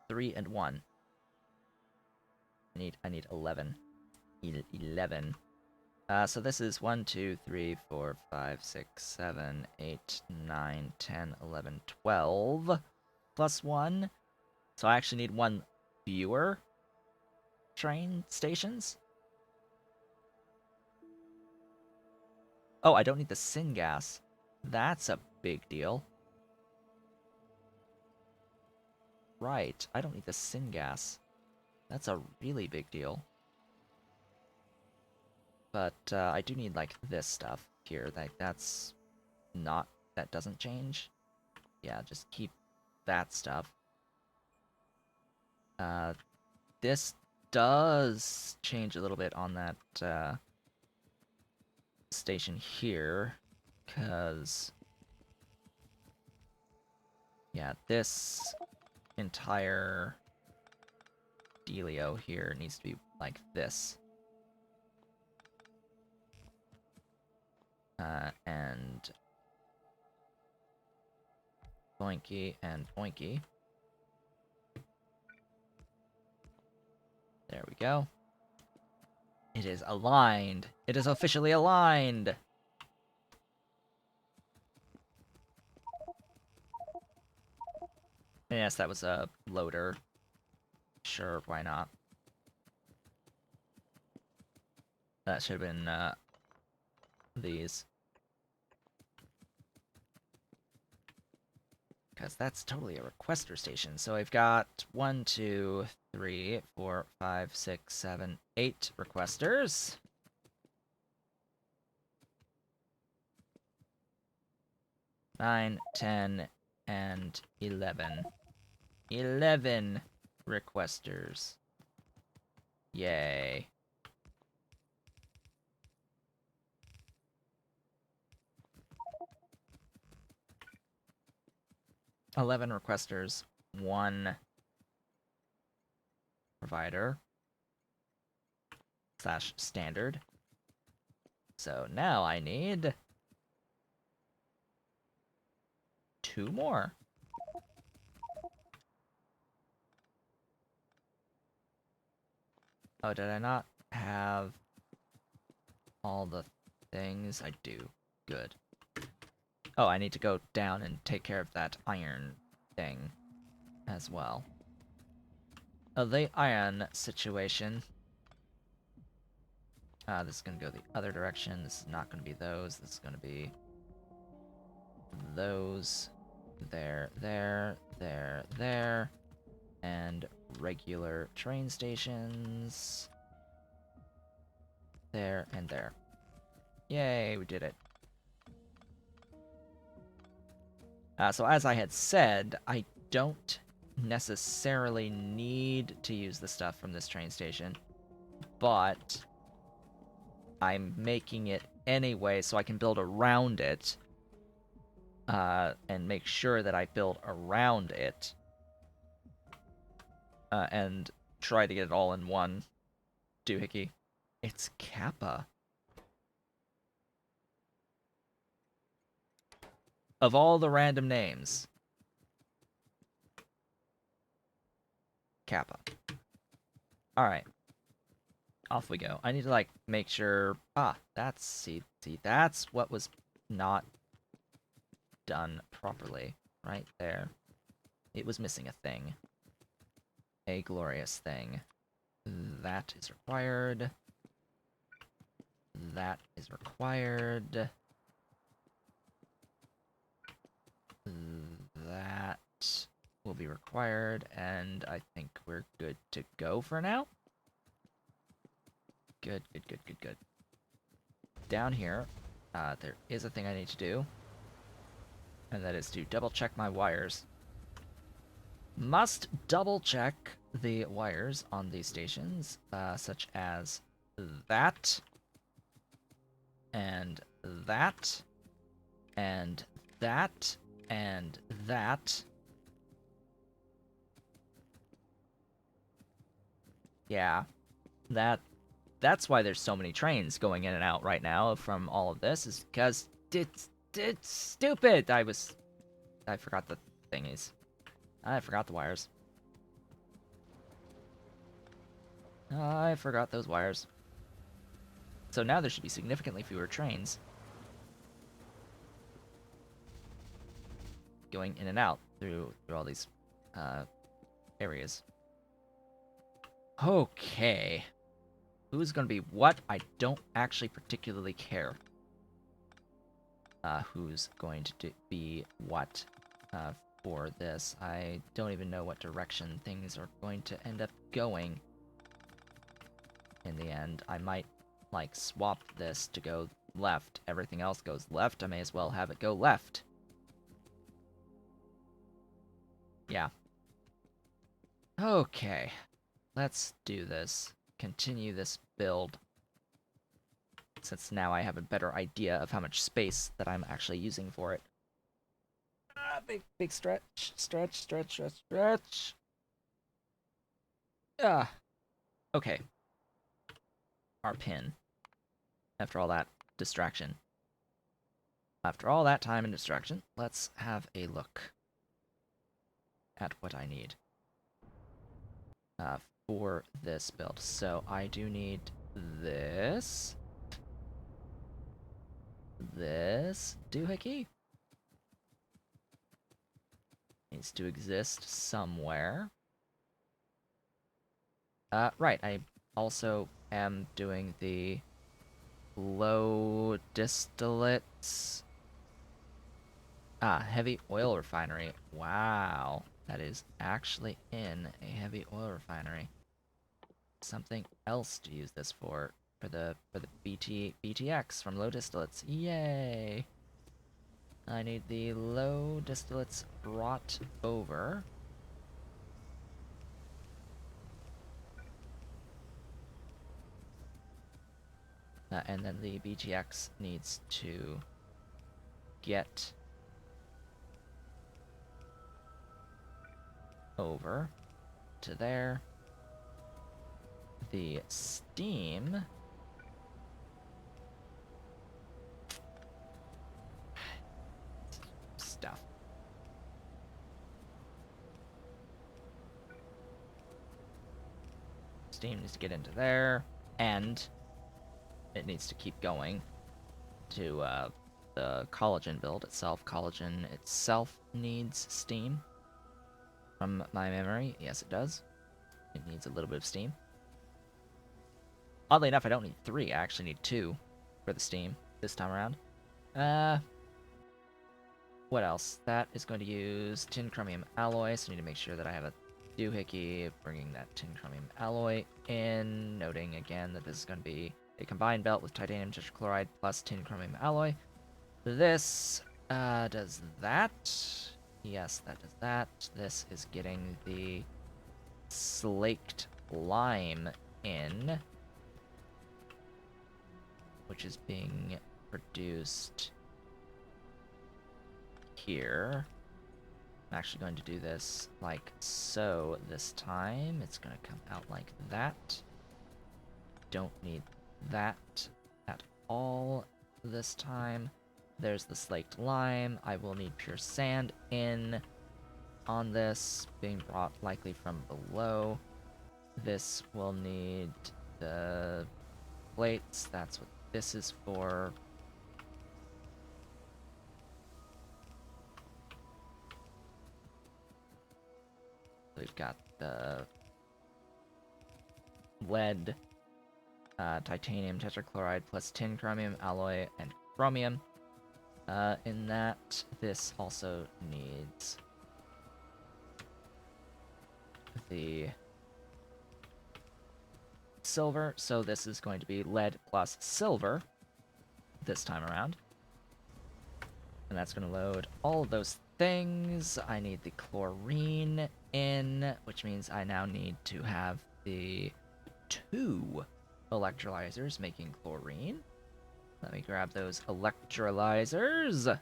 3 and 1. I need 11. 11. So this is 1, 2, 3, 4, 5, 6, 7, 8, 9, 10, 11, 12 plus 1. So I actually need 1 fewer train stations. Oh, I don't need the syngas. That's a big deal. Right, I don't need the syngas. That's a really big deal. But I do need, like, this stuff here. That's not... That doesn't change. Yeah, just keep that stuff. This does change a little bit on that station here, because yeah, this entire dealio here needs to be like this. And boinky and boinky. There we go. It is aligned. It is officially aligned. Yes, that was a loader. Sure, why not? That should have been these. Because that's totally a requester station. So I've got 1, 2, 3, 4, 5, 6, 7, 8 requesters. Nine, 10, and 11. 11 requesters. Yay. $11 requesters, 1 provider / standard. So now I need 2 more. Oh, did I not have all the things? I do. Good. Oh, I need to go down and take care of that iron thing as well. The iron situation. This is going to go the other direction. This is not going to be those. This is going to be those. There, there, there, there. And regular train stations. There and there. Yay, we did it. So as I had said, I don't necessarily need to use the stuff from this train station, but I'm making it anyway so I can build around it, and make sure that I build around it, and try to get it all in one doohickey. It's Kappa. Of all the random names, Kappa. Alright. Off we go. I need to, like, make sure... see, that's what was not done properly. Right there. It was missing a thing. A glorious thing. That is required. That is required. That will be required, and I think we're good to go for now. Good, good, good, good, good. Down here, there is a thing I need to do, and that is to double check my wires. Must double check the wires on these stations, such as that, and that, and that, and that. Yeah, that's why there's so many trains going in and out right now from all of this, is because it's stupid. I forgot the thingies. I forgot the wires. I forgot those wires. So now there should be significantly fewer trains going in and out through all these areas. Okay. Who's gonna be what? I don't actually particularly care. who's going to be what for this. I don't even know what direction things are going to end up going in the end. I might, like, swap this to go left. Everything else goes left. I may as well have it go left. Yeah. Okay. Let's do this. Continue this build. Since now I have a better idea of how much space that I'm actually using for it. Big stretch. Stretch. Okay. Our pin. After all that distraction. After all that time and distraction, let's have a look at what I need for this build. So I do need this doohickey needs to exist somewhere. Right, I also am doing the low distillates. Heavy oil refinery. Wow, that is actually in a heavy oil refinery. Something else to use this for the BTX from low distillates. Yay! I need the low distillates brought over. And then the BTX needs to get over to there. The steam stuff. Steam needs to get into there, and it needs to keep going to the collagen build itself. Collagen itself needs steam. From my memory, yes it does. It needs a little bit of steam. Oddly enough, I don't need 3, I actually need 2 for the steam this time around. What else? That is going to use tin chromium alloy, so I need to make sure that I have a doohickey bringing that tin chromium alloy in, noting again that this is going to be a combined belt with titanium tetrachloride plus tin chromium alloy. This does that. Yes, that does that. This is getting the slaked lime in, which is being produced here. I'm actually going to do this like so this time. It's going to come out like that. Don't need that at all this time. There's the slaked lime. I will need pure sand in on this, being brought likely from below. This will need the plates. That's what this is for. We've got the lead, titanium tetrachloride plus tin chromium alloy and chromium. In that, this also needs the silver, so this is going to be lead plus silver this time around. And that's going to load all of those things. I need the chlorine in, which means I now need to have the 2 electrolyzers making chlorine. Let me grab those electrolyzers.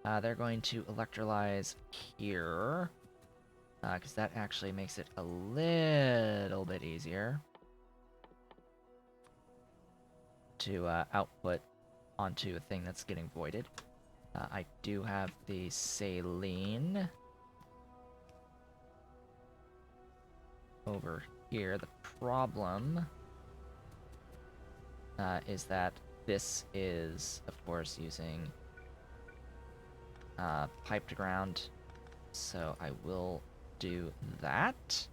They're going to electrolyze here, because that actually makes it a little bit easier to output onto a thing that's getting voided. I do have the saline over here. The problem is that this is, of course, using pipe to ground, so I will do that.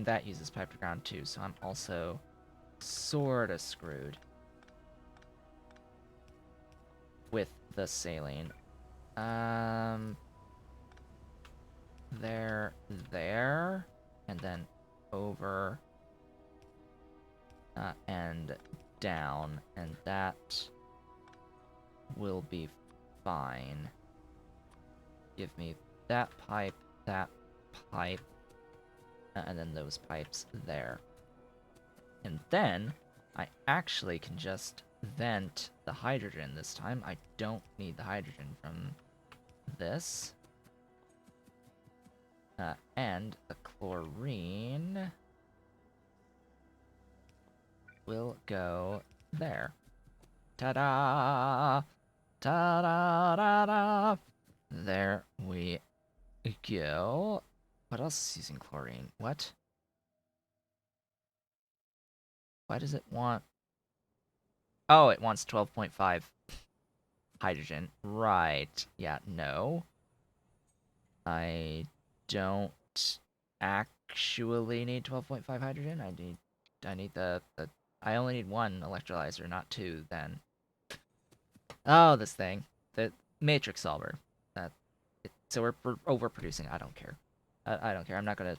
and that uses pipe to ground too, so I'm also sorta screwed with the saline. There, and then over, and down, and that will be fine. Give me that pipe, and then those pipes there. And then I actually can just vent the hydrogen this time. I don't need the hydrogen from this. And the chlorine will go there. Ta-da! Ta-da-da-da! There we go. What else is using chlorine? What? Why does it want... Oh, it wants 12.5 hydrogen. Right. Yeah, no. I don't actually need 12.5 hydrogen. I need I only need one electrolyzer, not two then. Oh, this thing. The matrix solver. So we're overproducing. I don't care. I don't care. I'm not gonna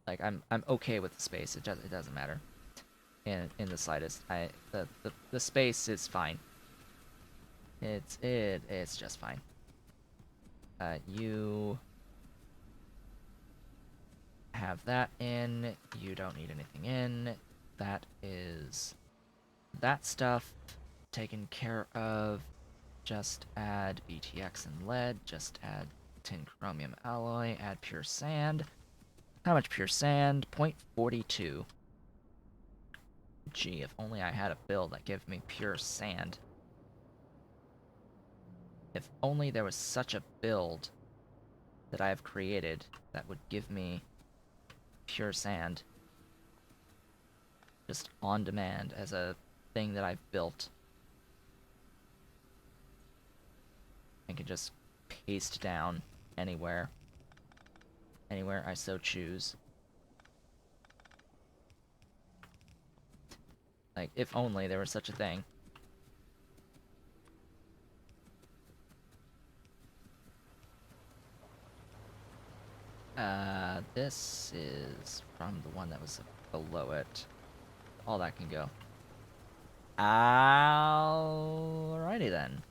like I'm okay with the space. It doesn't matter. In the slightest. The space is fine. It's just fine. You have that in. You don't need anything in. That is that stuff taken care of. Just add BTX and lead. Just add tin chromium alloy. Add pure sand. How much pure sand? 0.42. Gee, if only I had a build that gave me pure sand. If only there was such a build that I have created that would give me pure sand. Just on demand as a thing that I've built. I can just paste down anywhere. Anywhere I so choose. Like, if only there was such a thing. This is from the one that was below it. All that can go. Alrighty then.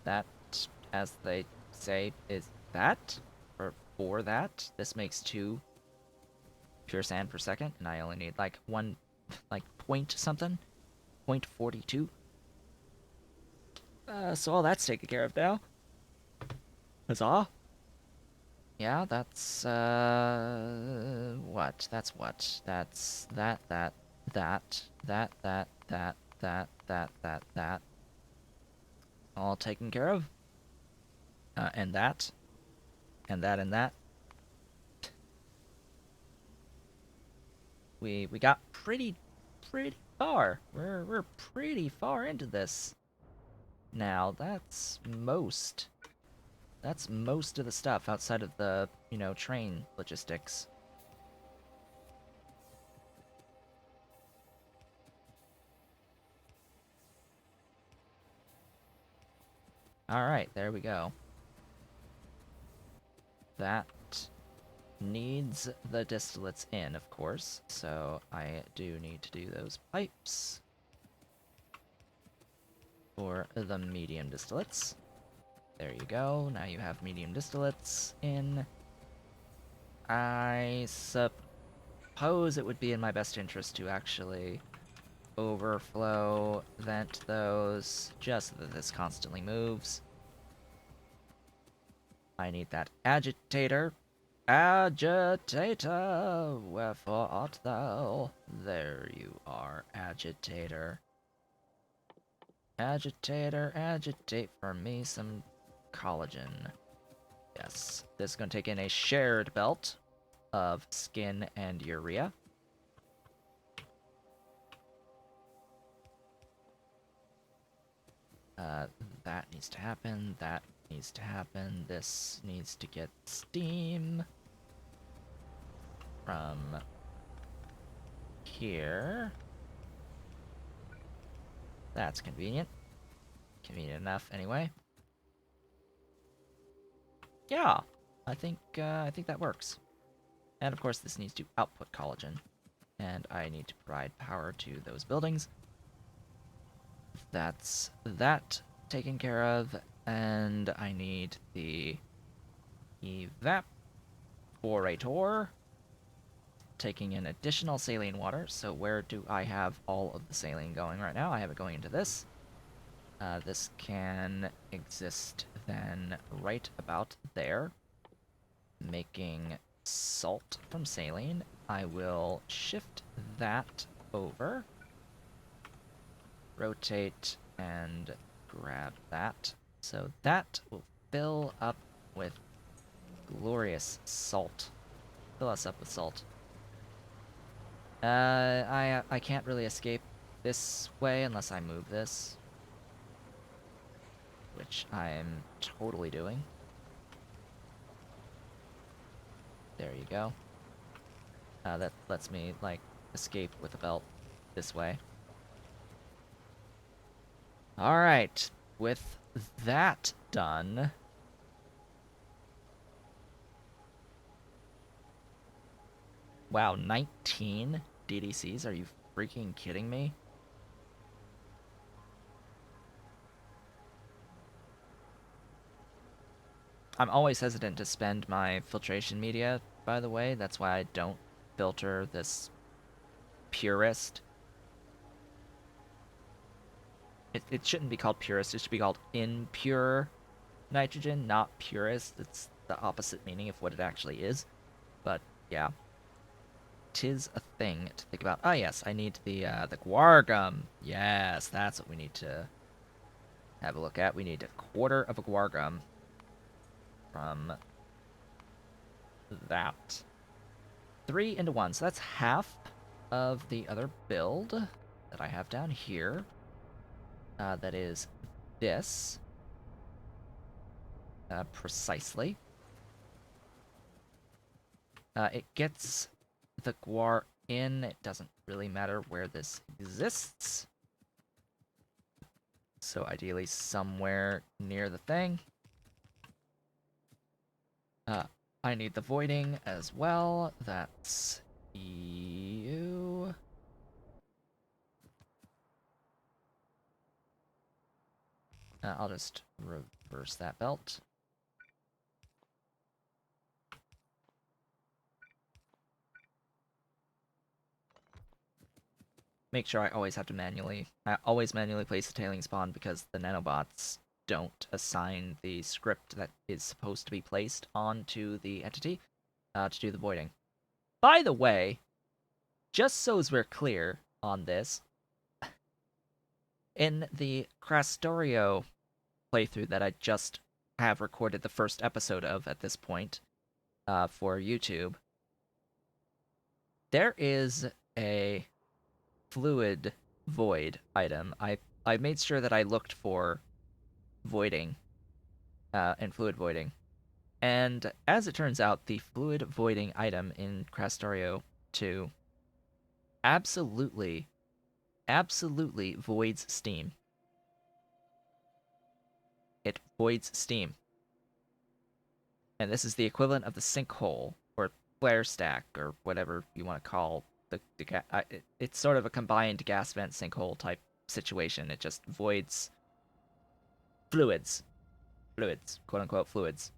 That, as they say, is that? Or for that? This makes 2 pure sand per second, and I only need like one, like point something? 0.42? So all that's taken care of now. Huzzah! Yeah, that's, what? That's what? That's that. All taken care of. And that. And that and that. We got pretty far. We're pretty far into this. Now, that's most of the stuff outside of the, train logistics. Alright, there we go. That needs the distillates in, of course, so I do need to do those pipes for the medium distillates. There you go, now you have medium distillates in. I suppose it would be in my best interest to actually overflow vent those, just so that this constantly moves. I need that agitator. Agitator, wherefore art thou? There you are, agitator. Agitator, agitate for me some collagen. Yes, this is going to take in a shared belt of skin and urea. That needs to happen. That needs to happen. This needs to get steam from here. That's convenient. Convenient enough, anyway. Yeah, I think that works. And of course, this needs to output collagen, and I need to provide power to those buildings. That's that taken care of, and I need the evaporator taking in additional saline water. So where do I have all of the saline going right now? I have it going into this. This can exist then right about there, making salt from saline. I will shift that over, rotate, and grab that. So that will fill up with glorious salt. Fill us up with salt. I can't really escape this way unless I move this, which I'm totally doing. There you go. That lets me, like, escape with a belt this way. Alright, with that done... Wow, 19 DDCs? Are you freaking kidding me? I'm always hesitant to spend my filtration media, by the way. That's why I don't filter this purist. It shouldn't be called purist, it should be called impure nitrogen, not purist. It's the opposite meaning of what it actually is. But, yeah. 'Tis a thing to think about. Ah, yes, I need the guar Yes, that's what we need to have a look at. We need a quarter of a guar from that. 3 into 1, so that's half of the other build that I have down here. That is this. Precisely. It gets the guar in. It doesn't really matter where this exists. So ideally somewhere near the thing. I need the voiding as well. That's you. I'll just reverse that belt. Make sure I always manually place the tailing spawn because the nanobots don't assign the script that is supposed to be placed onto the entity to do the voiding. By the way, just so as we're clear on this, in the Factorio playthrough that I just have recorded the first episode of at this point for YouTube, there is a fluid void item. I made sure that I looked for voiding and fluid voiding. And as it turns out, the fluid voiding item in Factorio 2 absolutely voids steam. It voids steam. And this is the equivalent of the sinkhole or flare stack or whatever you want to call it's sort of a combined gas vent sinkhole type situation. It just voids fluids, quote unquote fluids,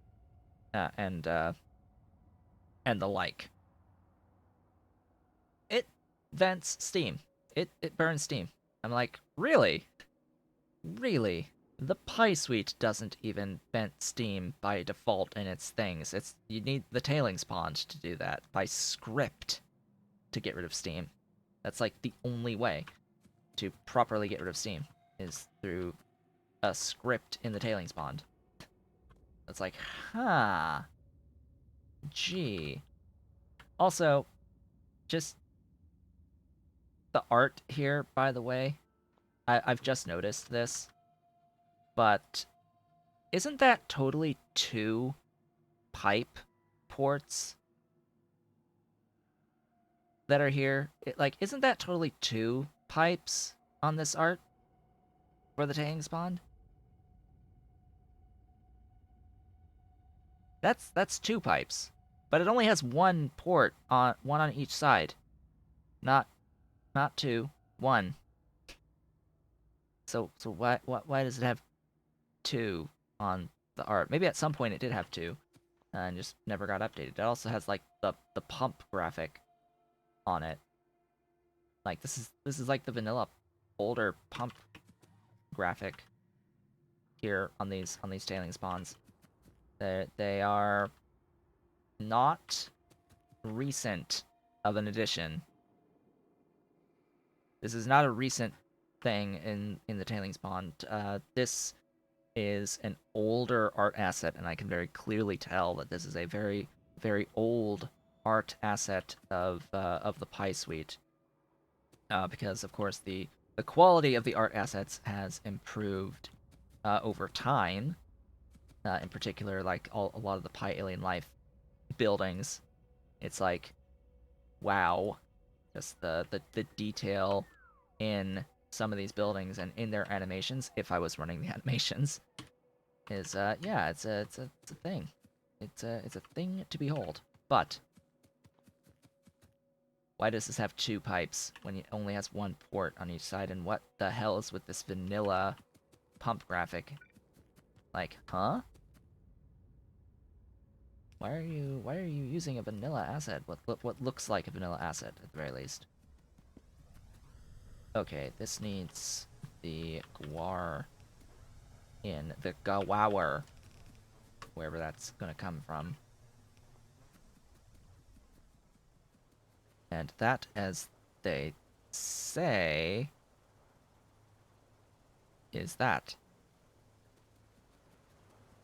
and the like. It vents steam. It burns steam. I'm like, really? Really? The Pi Suite doesn't even vent steam by default in its things. You need the tailings pond to do that by script to get rid of steam. That's like the only way to properly get rid of steam is through a script in the tailings pond. It's like, huh. Gee. Also, just the art here, by the way. I've just noticed this, but isn't that totally two pipe ports that are here? Isn't that totally two pipes on this art for the tailings pond? That's two pipes, but it only has one port on one on each side, not not two, one. So why does it have two on the art? Maybe at some point it did have two, and just never got updated. It also has like the pump graphic on it. Like this is like the vanilla older pump graphic here on these tailings ponds. They are not recent of an addition. This is not a recent thing in the tailings pond. This is an older art asset, and I can very clearly tell that this is a very old art asset of the Pi Suite. Because of course the quality of the art assets has improved over time. In particular, like a lot of the Pi Alien Life buildings, it's like, wow, just the detail in some of these buildings and in their animations. If I was running the animations, is yeah, it's a thing. It's a thing to behold. But why does this have two pipes when it only has one port on each side? And what the hell is with this vanilla pump graphic? Huh? Why are you using a vanilla asset? What looks like a vanilla asset at the very least? Okay, this needs the guar in the gawawer, wherever that's gonna come from. And that, as they say, is that.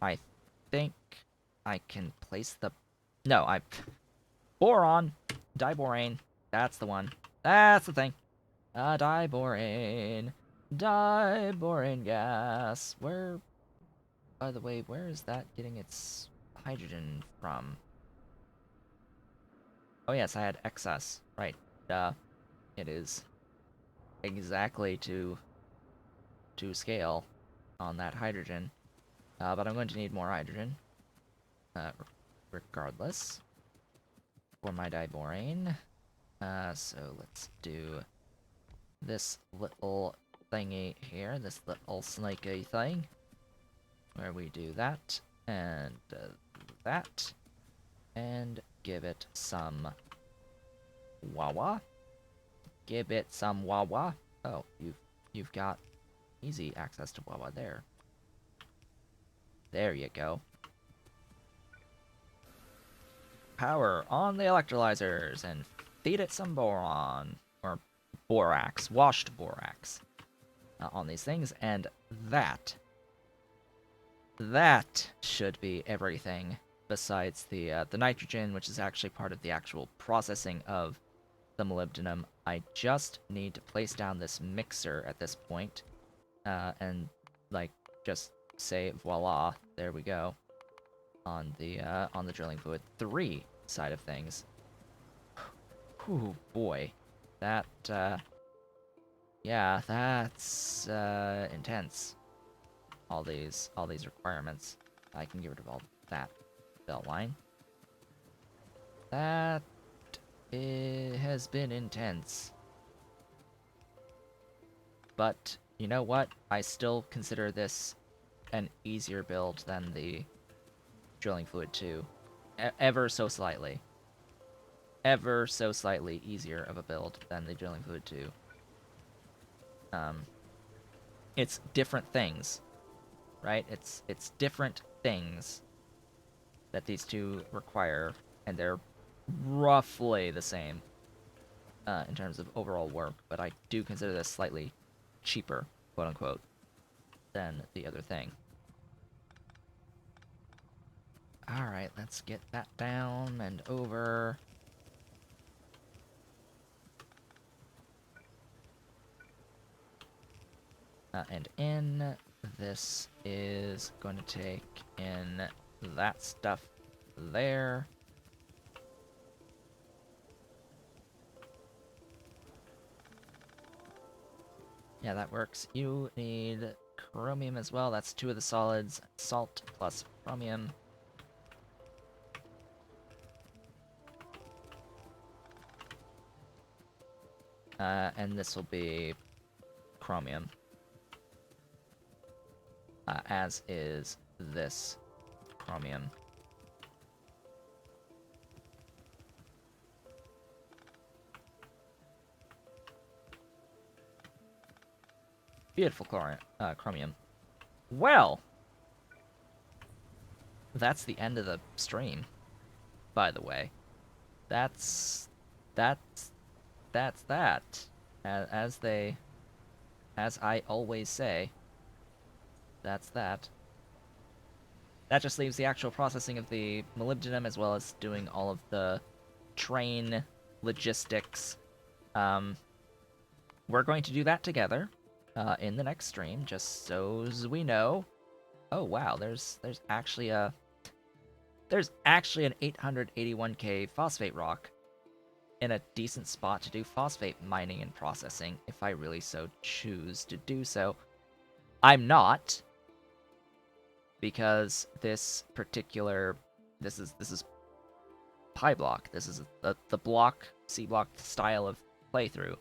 I think I can place the... No, Boron! Diborane. That's the one. That's the thing. Diborane. Diborane gas. Where... By the way, where is that getting its hydrogen from? Oh yes, I had excess. Right. It is exactly to scale on that hydrogen. But I'm going to need more hydrogen. Regardless. For my diborane. So let's do this little thingy here. This little snaky thing. Where we do that. And that. And give it some wawa. Give it some wawa. Oh, you've got easy access to wawa there. There you go. Power on the electrolyzers and feed it some boron. Or borax. Washed borax. On these things. And that should be everything besides the nitrogen, which is actually part of the actual processing of the molybdenum. I just need to place down this mixer at this point, and like just say voila, there we go, on the drilling fluid 3 side of things. Whew, boy, that yeah, that's intense. All these requirements. I can get rid of all that belt line. That it has been intense. But you know what? I still consider this an easier build than the drilling fluid 2. Ever so slightly. Ever so slightly easier of a build than the drilling fluid 2. It's different things, right? It's different things that these two require, and they're roughly the same in terms of overall work, but I do consider this slightly cheaper, quote unquote, than the other thing. Alright, let's get that down and over. And in. this is going to take in that stuff there. Yeah, that works. You need chromium as well. That's 2 of the solids. Salt plus chromium. And this will be chromium. As is this chromium. Beautiful chromium. Well, that's the end of the stream, by the way. That's that's that. As I always say, that's that. That just leaves the actual processing of the molybdenum as well as doing all of the train logistics. We're going to do that together in the next stream, just so as we know. Oh wow, there's actually an 881k phosphate rock in a decent spot to do phosphate mining and processing if I really so choose to do so. I'm not, because this is PyBlock. This is the block C block style of playthrough.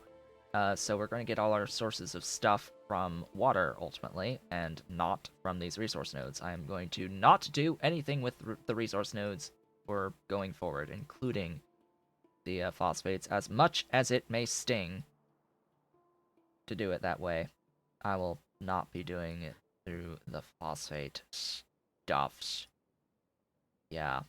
So we're going to get all our sources of stuff from water ultimately, and not from these resource nodes. I'm going to not do anything with the resource nodes for going forward, including the phosphates, as much as it may sting to do it that way. I will not be doing it through the phosphate stuffs. Yeah.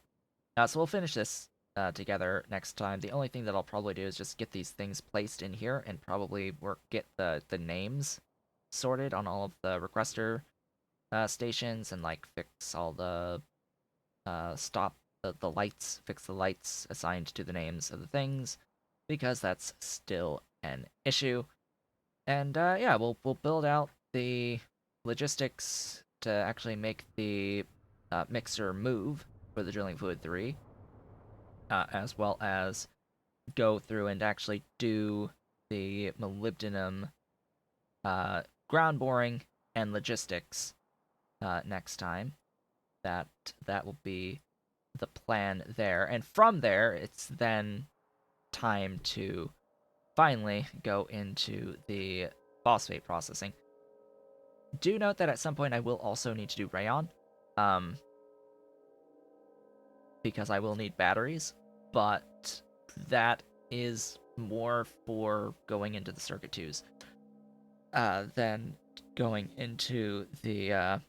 So we'll finish this together next time. The only thing that I'll probably do is just get these things placed in here and probably get the names sorted on all of the requester stations and like fix all the the lights, fix the lights assigned to the names of the things, because that's still an issue. And yeah, we'll build out the logistics to actually make the mixer move for the Drilling Fluid 3, as well as go through and actually do the molybdenum ground boring and logistics next time. That will be the plan there, and from there, it's then time to finally go into the phosphate processing. Do note that at some point I will also need to do rayon, because I will need batteries, but that is more for going into the circuit 2s than going into the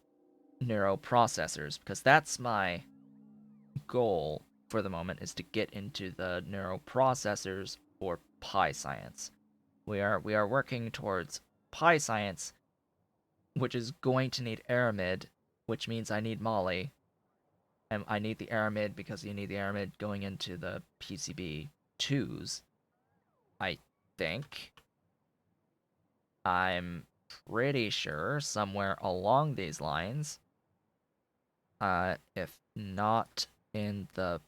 neuroprocessors, because that's my goal for the moment, is to get into the neuroprocessors for Pi Science. We are working towards Pi Science, which is going to need aramid, which means I need moly, and I need the aramid because you need the aramid going into the PCB 2s. I think. I'm pretty sure somewhere along these lines. If not in the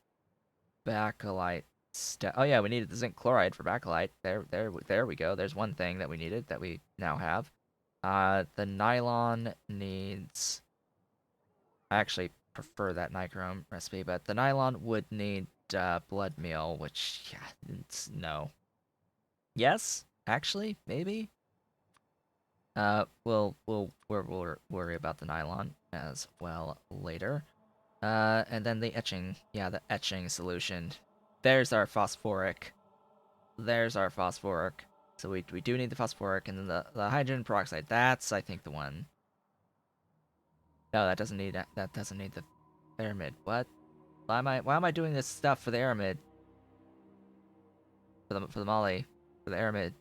bakelite step. Oh yeah, we needed the zinc chloride for bakelite. There we go. There's one thing that we needed that we now have. The nylon needs. I actually prefer that nichrome recipe, but the nylon would need blood meal, which yeah, it's no. Yes, actually, maybe. We'll worry about the nylon as well later. And then the etching. Yeah, the etching solution. There's our phosphoric. There's our phosphoric. So we do need the phosphoric, and then the hydrogen peroxide. That's, I think, the one. No, that doesn't need the aramid. What? Why am I doing this stuff for the aramid? For the moly, for the aramid.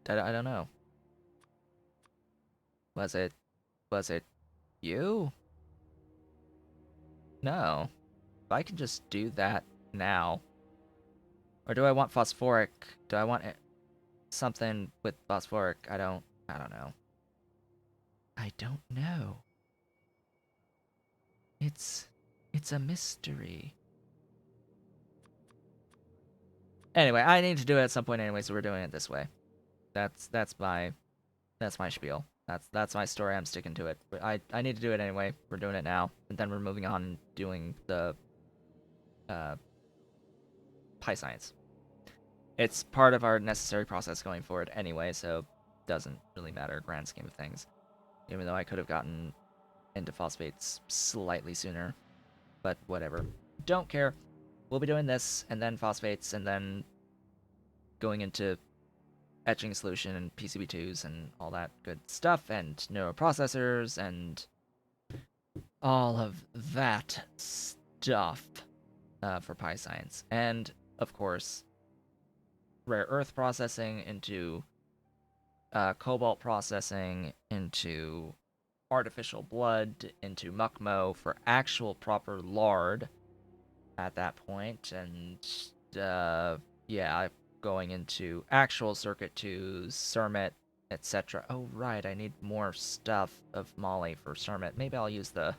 I don't know. Was it you? No. If I can just do that now. Or do I want phosphoric? Do I want something with phosphoric? I don't know. I don't know. It's it's a mystery. Anyway, I need to do it at some point anyway, so we're doing it this way. That's my spiel. That's my story. I'm sticking to it. But I need to do it anyway. We're doing it now, and then we're moving on and doing the uh, Pi Science. It's part of our necessary process going forward anyway, so it doesn't really matter grand scheme of things. Even though I could have gotten into phosphates slightly sooner, but whatever. Don't care. We'll be doing this, and then phosphates, and then going into etching solution and PCB2s and all that good stuff, and neuroprocessors, and all of that stuff for Pi Science. And, of course, rare earth processing into cobalt processing into artificial blood into muckmo for actual proper lard at that point, and yeah, going into actual circuit twos, Cermet, etc. Oh right, I need more stuff of moly for Cermet. Maybe I'll use the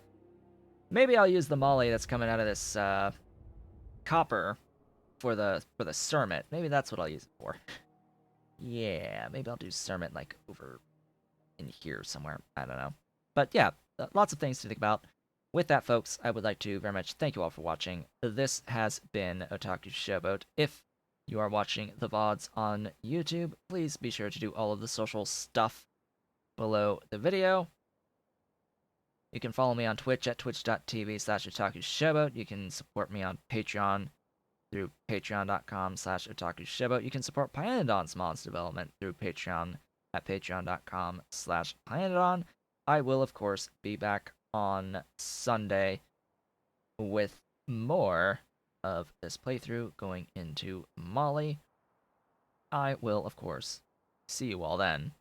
moly that's coming out of this copper for the Cermet. Maybe that's what I'll use it for. Yeah, maybe I'll do Cermet like over in here somewhere. I don't know. But yeah, lots of things to think about. With that, folks, I would like to very much thank you all for watching. This has been Otaku Showboat. If you are watching the VODs on YouTube, please be sure to do all of the social stuff below the video. You can follow me on Twitch at twitch.tv/otakushowboat. You can support me on Patreon through patreon.com/otakushowboat. You can support Pyanodon's mods development through Patreon at patreon.com/Pyanodon. I will, of course, be back on Sunday with more of this playthrough going into Molly. I will, of course, see you all then.